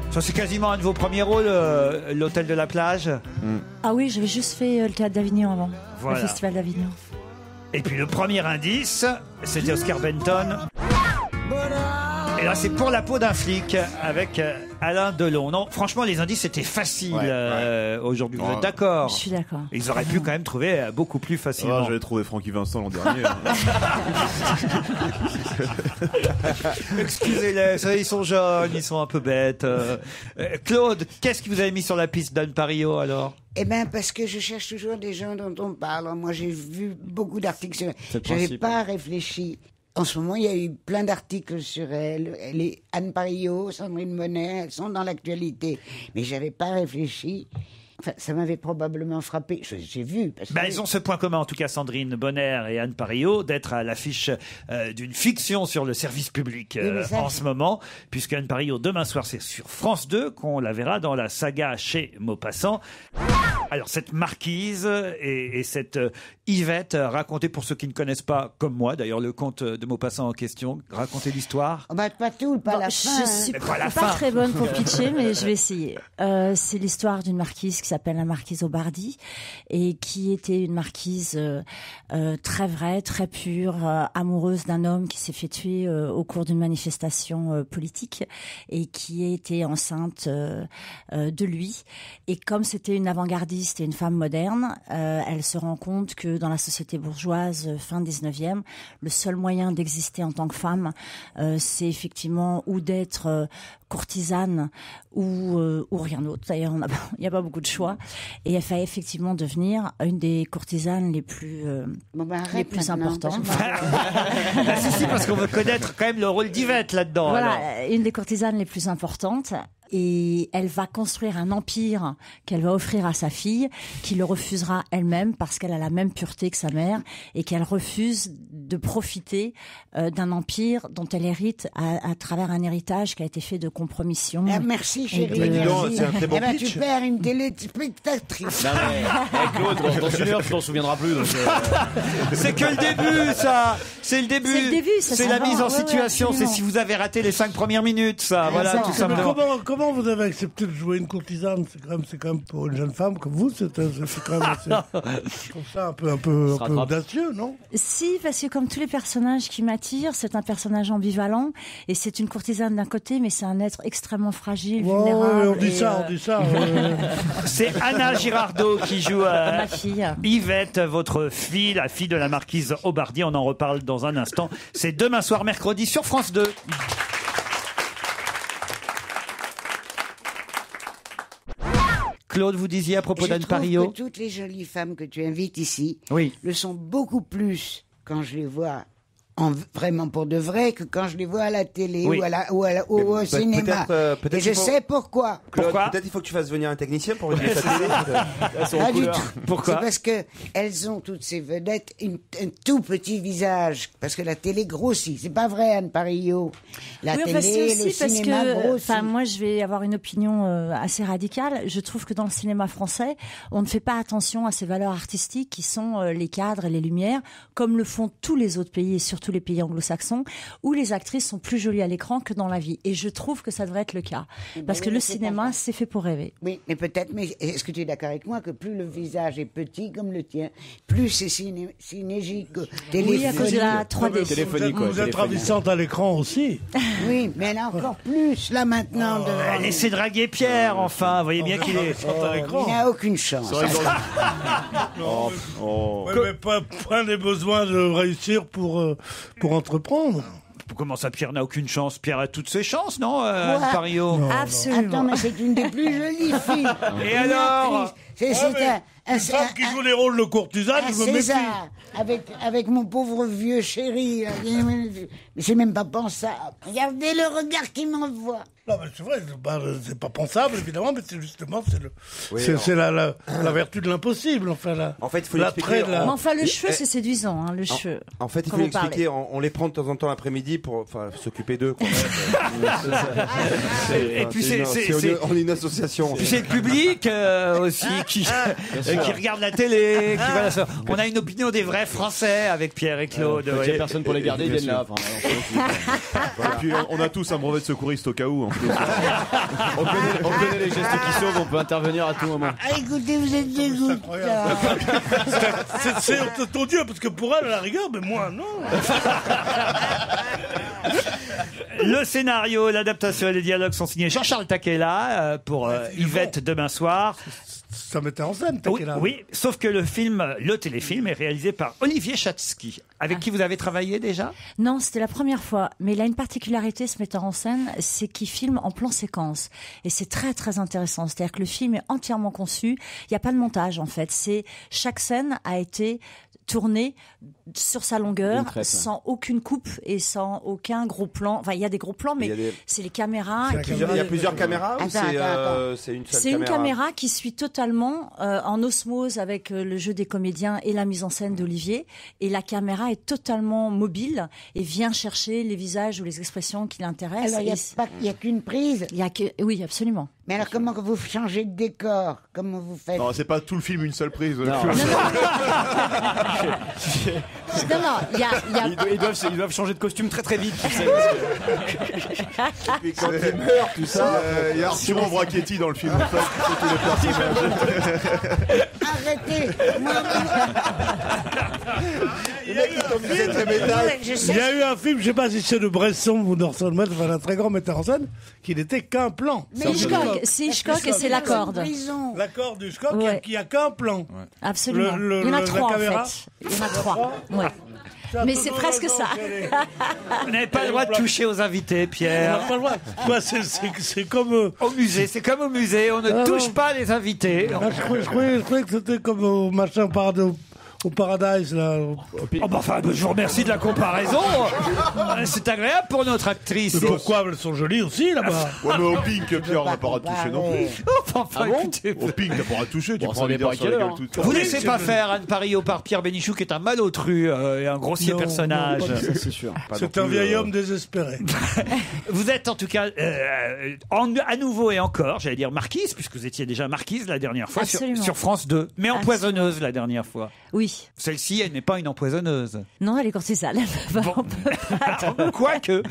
Ça, c'est quasiment un de vos premiers rôles, l'hôtel de la plage. Ah oui, j'avais juste fait le théâtre d'Avignon avant. Voilà. Le festival d'Avignon. Et puis le premier indice, c'était Oscar Benton. Et là, c'est Pour la peau d'un flic avec Alain Delon. Non, franchement, les indices étaient faciles aujourd'hui. Vous êtes d'accord? Je suis d'accord. Ils auraient pu quand même trouver beaucoup plus facilement. Ah, j'avais trouvé Francky Vincent l'an dernier. Excusez-les, ça, ils sont jeunes, ils sont un peu bêtes. Claude, qu'est-ce que vous avez mis sur la piste d'Anne Parillo alors? Eh bien, parce que je cherche toujours des gens dont on parle. Moi, j'ai vu beaucoup d'articles sur elle. C'est le J'avais principe. pas réfléchi. En ce moment, il y a eu plein d'articles sur elle. Elle est Anne Parillo, Sandrine Bonner, elles sont dans l'actualité. Mais j'avais pas réfléchi. Enfin, ça m'avait probablement frappé. J'ai vu. Parce que... Bah, elles ont ce point commun, en tout cas, Sandrine Bonner et Anne Parillo, d'être à l'affiche d'une fiction sur le service public Oui, mais ça, en ce moment, puisque Anne Parillo, demain soir, c'est sur France 2 qu'on la verra dans la saga chez Maupassant. Alors, cette marquise et cette Yvette, racontez pour ceux qui ne connaissent pas, comme moi, d'ailleurs, le conte de Maupassant en question, racontez l'histoire. Oh, bah, pas tout, pas Bon, la fin. je suis Mais pas, pas la fin. très bonne pour pitcher, mais je vais essayer. C'est l'histoire d'une marquise qui s'appelle la marquise Aubardi et qui était une marquise très vraie, très pure, amoureuse d'un homme qui s'est fait tuer au cours d'une manifestation politique et qui était enceinte de lui. Et comme c'était une avant-gardiste et une femme moderne, elle se rend compte que dans la société bourgeoise fin 19e, le seul moyen d'exister en tant que femme, c'est effectivement ou d'être courtisane ou rien d'autre. D'ailleurs, il n'y a pas beaucoup de choix. Et elle va effectivement devenir une des courtisanes les plus importantes. Ah, si, parce qu'on veut connaître quand même le rôle d'Yvette là-dedans. Voilà, alors. une des courtisanes les plus importantes. Et elle va construire un empire qu'elle va offrir à sa fille, qui le refusera elle-même parce qu'elle a la même pureté que sa mère et qu'elle refuse de profiter d'un empire dont elle hérite à travers un héritage qui a été fait de compromissions. Ah, merci chérie. C'est un très bon Eh ben, pitch. tu perds une téléspectatrice. Non, mais, Claude, dans une heure, tu t'en souviendras plus. Donc, C'est que le début, ça. C'est le début. C'est le début, ça C'est s'en la va. mise en Ouais, ouais, situation. C'est absolument. si vous avez raté les 5 premières minutes, ça. Voilà, Exact. tout Mais simplement. comment vous avez accepté de jouer une courtisane? C'est quand même pour une jeune femme comme vous, c'est quand même assez, je trouve ça un peu audacieux, non? Si, parce que comme tous les personnages qui m'attirent, c'est un personnage ambivalent et c'est une courtisane d'un côté, mais c'est un être extrêmement fragile, vulnérable. on dit ça. C'est Anna Girardot qui joue Ma fille. Yvette, votre fille, la fille de la marquise Aubardi. On en reparle dans un instant. C'est demain soir, mercredi, sur France 2. Claude, vous disiez à propos d'Anne Je trouve Parillo. que toutes les jolies femmes que tu invites ici Oui. le sont beaucoup plus quand je les vois vraiment pour de vrai que quand je les vois à la télé Oui. ou au cinéma. Peut-être Et je il faut- sais pourquoi. Claude, peut-être il faut que tu fasses venir un technicien pour régler ta télé. Pas du tout. C'est parce que elles ont toutes ces vedettes un tout petit visage parce que la télé grossit. C'est pas vrai, Anne Parillot. La oui, télé, c'est aussi le parce cinéma que, grossit. enfin, moi, je vais avoir une opinion assez radicale. Je trouve que dans le cinéma français, on ne fait pas attention à ces valeurs artistiques qui sont les cadres et les lumières, comme le font tous les autres pays et surtout les pays anglo-saxons, où les actrices sont plus jolies à l'écran que dans la vie. Et je trouve que ça devrait être le cas, parce que le cinéma, c'est fait pour rêver. Oui, mais peut-être, mais est-ce que tu es d'accord avec moi que plus le visage est petit comme le tien, plus c'est synégique, Oui, à cause de la 3D. Vous êtes ravissante à l'écran aussi. Oui, mais elle a encore plus, là, maintenant. Laissez draguer Pierre, enfin. Vous voyez bien qu'il est... Il n'a aucune chance. Mais pas des besoins de réussir pour entreprendre. Comment ça, Pierre n'a aucune chance? Pierre a toutes ses chances, non, Anne Quoi Parillot? Absolument. Attends, mais c'est une des plus jolies filles. Et Une alors actrice. C'est Une femme qui joue les rôles de courtisane, je me méfie. César, avec mon pauvre vieux chéri. Là. Mais c'est même pas pensable. Regardez le regard qu'il m'envoie. Non, mais c'est vrai, c'est pas pensable, évidemment, mais c'est justement, Oui, c'est la vertu de l'impossible, enfin, En fait, il faut l'attrait l'expliquer. Mais enfin, le cheveu, c'est séduisant, hein, le cheveu. En fait, il faut Quand vous l'expliquer. parlez. On les prend de temps en temps l'après-midi pour s'occuper d'eux. quoi. Et puis On est une association. Puis c'est le public aussi qui regarde la télé. Qui va on a une opinion des vrais Français avec Pierre et Claude. Il n'y a personne pour les garder, ils viennent là. Et puis on a tous un brevet de secouriste au cas où. En plus. On connaît les gestes qui sauvent, on peut intervenir à tout moment. Ah, écoutez, vous êtes dégoûtants. C'est ton Dieu, parce que pour elle, à la rigueur, mais moi, non. Le scénario, l'adaptation et les dialogues sont signés Jean-Charles Takela pour Yvette demain soir. Ça mettait en scène, Oui, oui, sauf que le téléfilm est réalisé par Olivier Chatsky, avec qui vous avez travaillé déjà? Non, c'était la première fois. Mais il a une particularité, ce metteur en scène, c'est qu'il filme en plan séquence. Et c'est très, très intéressant. C'est-à-dire que le film est entièrement conçu. Il n'y a pas de montage, en fait. Chaque scène a été tournée sur sa longueur, sans aucune coupe et sans aucun gros plan. Enfin, il y a des gros plans, mais c'est les caméras. Il y a plusieurs caméras ou c'est une seule caméra? C'est une caméra qui suit totalement en osmose avec le jeu des comédiens et la mise en scène d'Olivier. Et la caméra est totalement mobile et vient chercher les visages ou les expressions qui l'intéressent. Alors, il n'y a qu'une prise? Oui, absolument. Mais alors, comment vous changez de décor? Comment vous faites? Non, c'est pas tout le film une seule prise. Non, Ils doivent changer de costume très très vite. Tu sais, Et puis quand il meurt, tout ça. Il y a Arturo Brachetti dans le film. En fait, c'est tous les personnages. Arrêtez! Le mec, il tombe du 7e étage. Il y a eu un film, je sais pas si c'est de Bresson ou d'Orson Welles, enfin, un très grand metteur en scène, qui n'était qu'un plan. C'est Hitchcock et c'est la corde. La corde du Hitchcock qui a qu'un plan. Absolument. Il y en a trois, en fait. Il y en a trois. Ouais. Mais c'est presque ça. Vous n'avez pas le droit de toucher aux invités, Pierre. On n'a pas le droit. Quoi, c'est comme... Au musée, c'est comme au musée, on ne touche pas les invités. Je croyais que c'était comme au machin au Paradise, là. Oh bah enfin, je vous remercie de la comparaison. C'est agréable pour notre actrice. Mais pourquoi elles sont jolies aussi, là-bas? Ouais, mais au Pink, Pierre, on n'a pas à toucher non plus. Enfin, écoutez. Au Pink, t'as pas à toucher, tu Bon, prends ça les dépend dents à sur quelle la heure, gueule hein. toute Vous laissez pas faire Anne Parillot par Pierre Bénichou, qui est un malotru et un grossier personnage. C'est sûr. C'est un vieil homme désespéré. Vous êtes en tout cas à nouveau et encore, j'allais dire marquise, puisque vous étiez déjà marquise la dernière fois sur France 2, mais empoisonneuse la dernière fois. Oui. Celle-ci, elle n'est pas une empoisonneuse. Non, elle est courtisane. Quoique.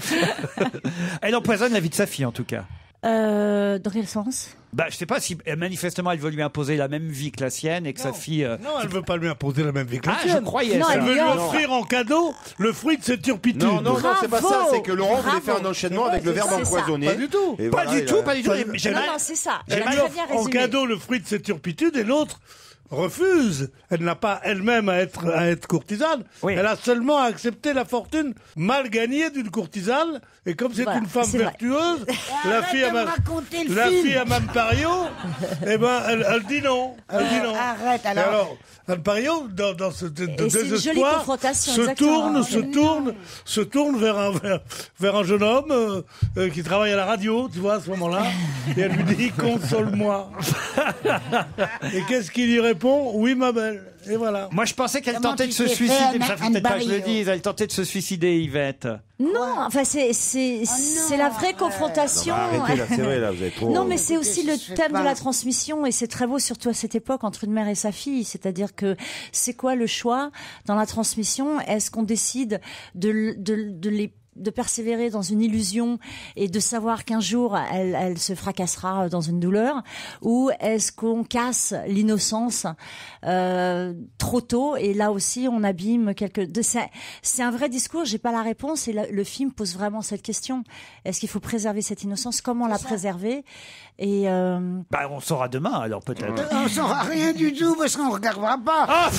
Elle empoisonne la vie de sa fille, en tout cas. Dans quel sens? Bah, je sais pas si manifestement elle veut lui imposer la même vie que la sienne et que sa fille. Non, elle veut pas lui imposer la même vie que la sienne. Je croyais. Non, ça. Elle veut lui offrir en cadeau le fruit de ses turpitudes. Non, c'est pas ça. C'est que Laurent voulait faire un enchaînement avec le verbe empoisonné. Pas du tout. Et Pas voilà, du tout. Non, c'est ça. Elle lui offre en cadeau le fruit de ses turpitudes et l'autre refuse. Elle n'a pas elle-même à être courtisane. Elle a seulement accepté la fortune mal gagnée d'une courtisane. Et comme c'est une femme vertueuse, la fille à Mme Pario, eh ben, elle dit non. Elle dit non. Arrête, alors. Et alors, Mme Pario, dans ce désespoir, se tourne vers un jeune homme qui travaille à la radio, tu vois, à ce moment-là, et elle lui dit « Console-moi ». Et qu'est-ce qu'il lui répond ? « Oui, ma belle ». Et voilà. Moi, je pensais qu'elle tentait de se suicider. Ça faut peut-être pas que je le dise. Elle tentait de se suicider, Yvette. Non, enfin, c'est la vraie confrontation. Non, arrêtez, là, c'est vrai, là, vous avez trop... Non, mais c'est aussi le thème de la transmission, et c'est très beau, surtout à cette époque, entre une mère et sa fille. C'est-à-dire que c'est quoi le choix dans la transmission ? Est-ce qu'on décide de persévérer dans une illusion et de savoir qu'un jour elle se fracassera dans une douleur, ou est-ce qu'on casse l'innocence trop tôt, et là aussi on abîme c'est un vrai discours, j'ai pas la réponse, et le film pose vraiment cette question. Est-ce qu'il faut préserver cette innocence ? Comment la préserver ? Et on saura demain alors peut-être. On saura rien du tout parce qu'on regardera pas.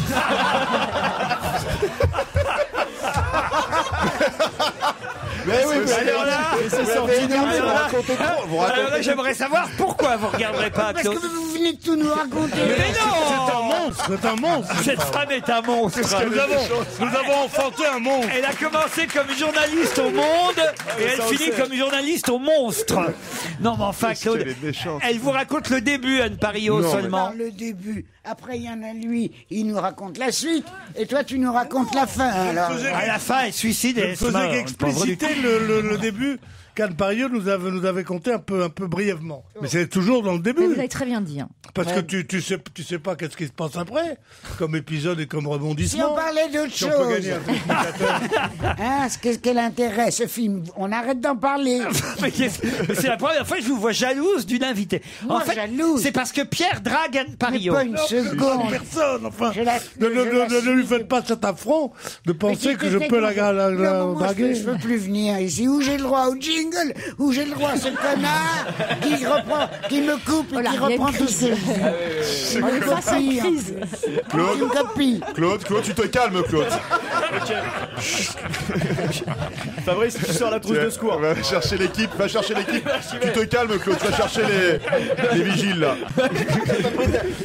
Mais oui, alors là, j'aimerais savoir pourquoi vous regarderez pas. Parce que vous venez de tout nous raconter. Mais non, c'est un monstre. Cette femme est un monstre. Nous avons enfanté un monstre. Elle a commencé comme journaliste au Monde et elle finit comme journaliste au Monstre. Non, mais enfin, Claude, elle vous raconte le début, Anne Pario, seulement. Le début. Après, il y en a lui, il nous raconte la suite. Et toi, tu nous racontes la fin. Alors, à la fin, elle suicide et elle se meurt. Je ne faisais qu'expliciter le début qu'Anne Pario nous avait conté un peu brièvement. Mais c'est toujours dans le début. Mais vous l'avez très bien dit. Parce que tu sais pas qu'est-ce qui se passe après, comme épisode et comme rebondissement. Si on parlait d'autre chose. On peut gagner un téléspectateur. Qu'est-ce qu'elle intéresse, ce film ? On arrête d'en parler. Mais c'est la première fois que je vous vois jalouse d'une invitée. Moi, jalouse. C'est parce que Pierre drague Anne Pario. Mais pas une seconde. Personne, enfin. Ne lui faites pas cet affront de penser que je peux la draguer. Je veux plus venir ici. Où j'ai le droit au jingle, où j'ai le droit à ce connard qui me coupe et qui reprend tout ce que je dis. Claude, tu te calmes, Claude. Fabrice, tu sors la trousse de secours. Va chercher l'équipe. Tu te calmes, Claude. Va chercher les vigiles, là.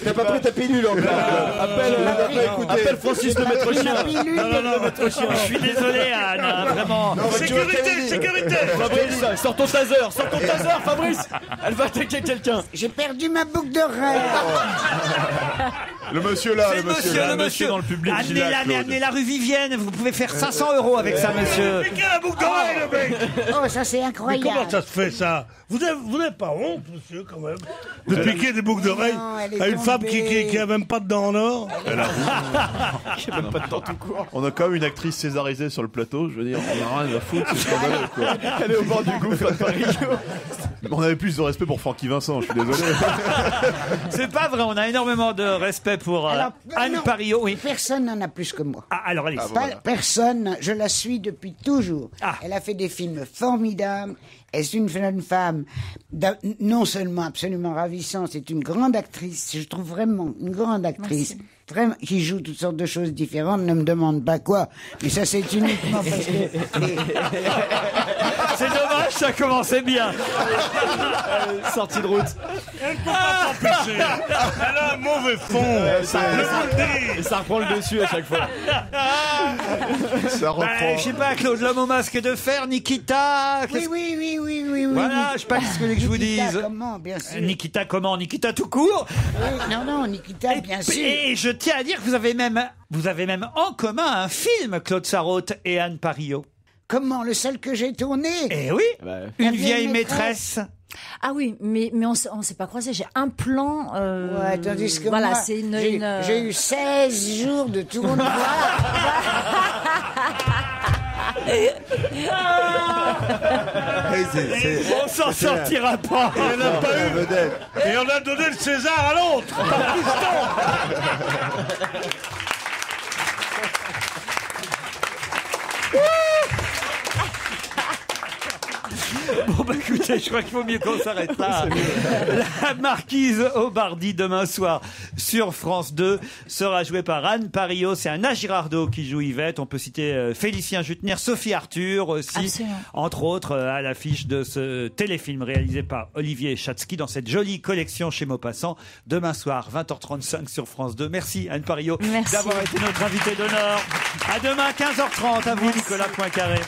T'as pas pris ta pilule encore. Appelle Francis le maître chien. Je suis désolé, Anne, vraiment. Sécurité. Fabrice, sors ton taser, Fabrice. Elle va attaquer quelqu'un. J'ai perdu ma boucle d'oreille. Le monsieur là, le monsieur dans le public. Amenez la rue Vivienne, vous pouvez faire 500 € avec ça, monsieur. Piquez la boucle d'oreille, le mec. Oh, ça c'est incroyable. Mais comment ça se fait, ça ? Vous n'avez pas honte, monsieur, quand même, de piquer des boucles d'oreilles à une femme qui a même pas de dents en or ? Qui a même pas de dents tout court. On a quand même une actrice césarisée sur le plateau, je veux dire, on a rien à foutre, c'est scandaleux, quoi. Elle est au bord du gouffre, Anne Pario. On avait plus de respect pour Francky Vincent, je suis désolé. C'est pas vrai, on a énormément de respect pour Anne Pario. Oui. Personne n'en a plus que moi. Alors allez. Personne, je la suis depuis toujours. Elle a fait des films formidables. C'est une jeune femme, non seulement absolument ravissante, c'est une grande actrice, je trouve vraiment une grande actrice. Vraiment, qui joue toutes sortes de choses différentes, ne me demande pas quoi, mais ça c'est uniquement parce que... C'est dommage, ça commençait bien. Sortie de route. Elle peut pas s'empêcher. Elle a un mauvais fond. Et ça reprend le dessus à chaque fois. Ça reprend. Je sais pas, Claude, l'homme au masque de fer, Nikita. Oui. Voilà, je sais pas ce que je vous dise. Nikita comment, bien sûr. Nikita comment ? Nikita tout court. Non, Nikita, bien sûr. Et je tiens à dire que vous avez même en commun un film, Claude Sarraute et Anne Pario. Comment ? Le seul que j'ai tourné ? Eh oui, Une vieille maîtresse. Ah oui, mais on s'est pas croisés. J'ai un plan. Ouais, tandis que voilà, moi, c'est j'ai eu 16 jours de tournoi. On s'en sortira pas. Il n'y en a pas eu. Et on a donné le César à l'autre. Par Bon, bah écoutez, je crois qu'il vaut mieux qu'on s'arrête là. La marquise au Bardi, demain soir, sur France 2, sera jouée par Anne Parillot. C'est Anna Girardot qui joue Yvette. On peut citer Félicien Jutner, Sophie Arthur aussi. Absolument. Entre autres, à l'affiche de ce téléfilm réalisé par Olivier Chatzky dans cette jolie collection chez Maupassant. Demain soir, 20h35 sur France 2. Merci Anne Parillot d'avoir été notre invitée d'honneur. À demain, 15h30. À vous, Nicolas Poincaré.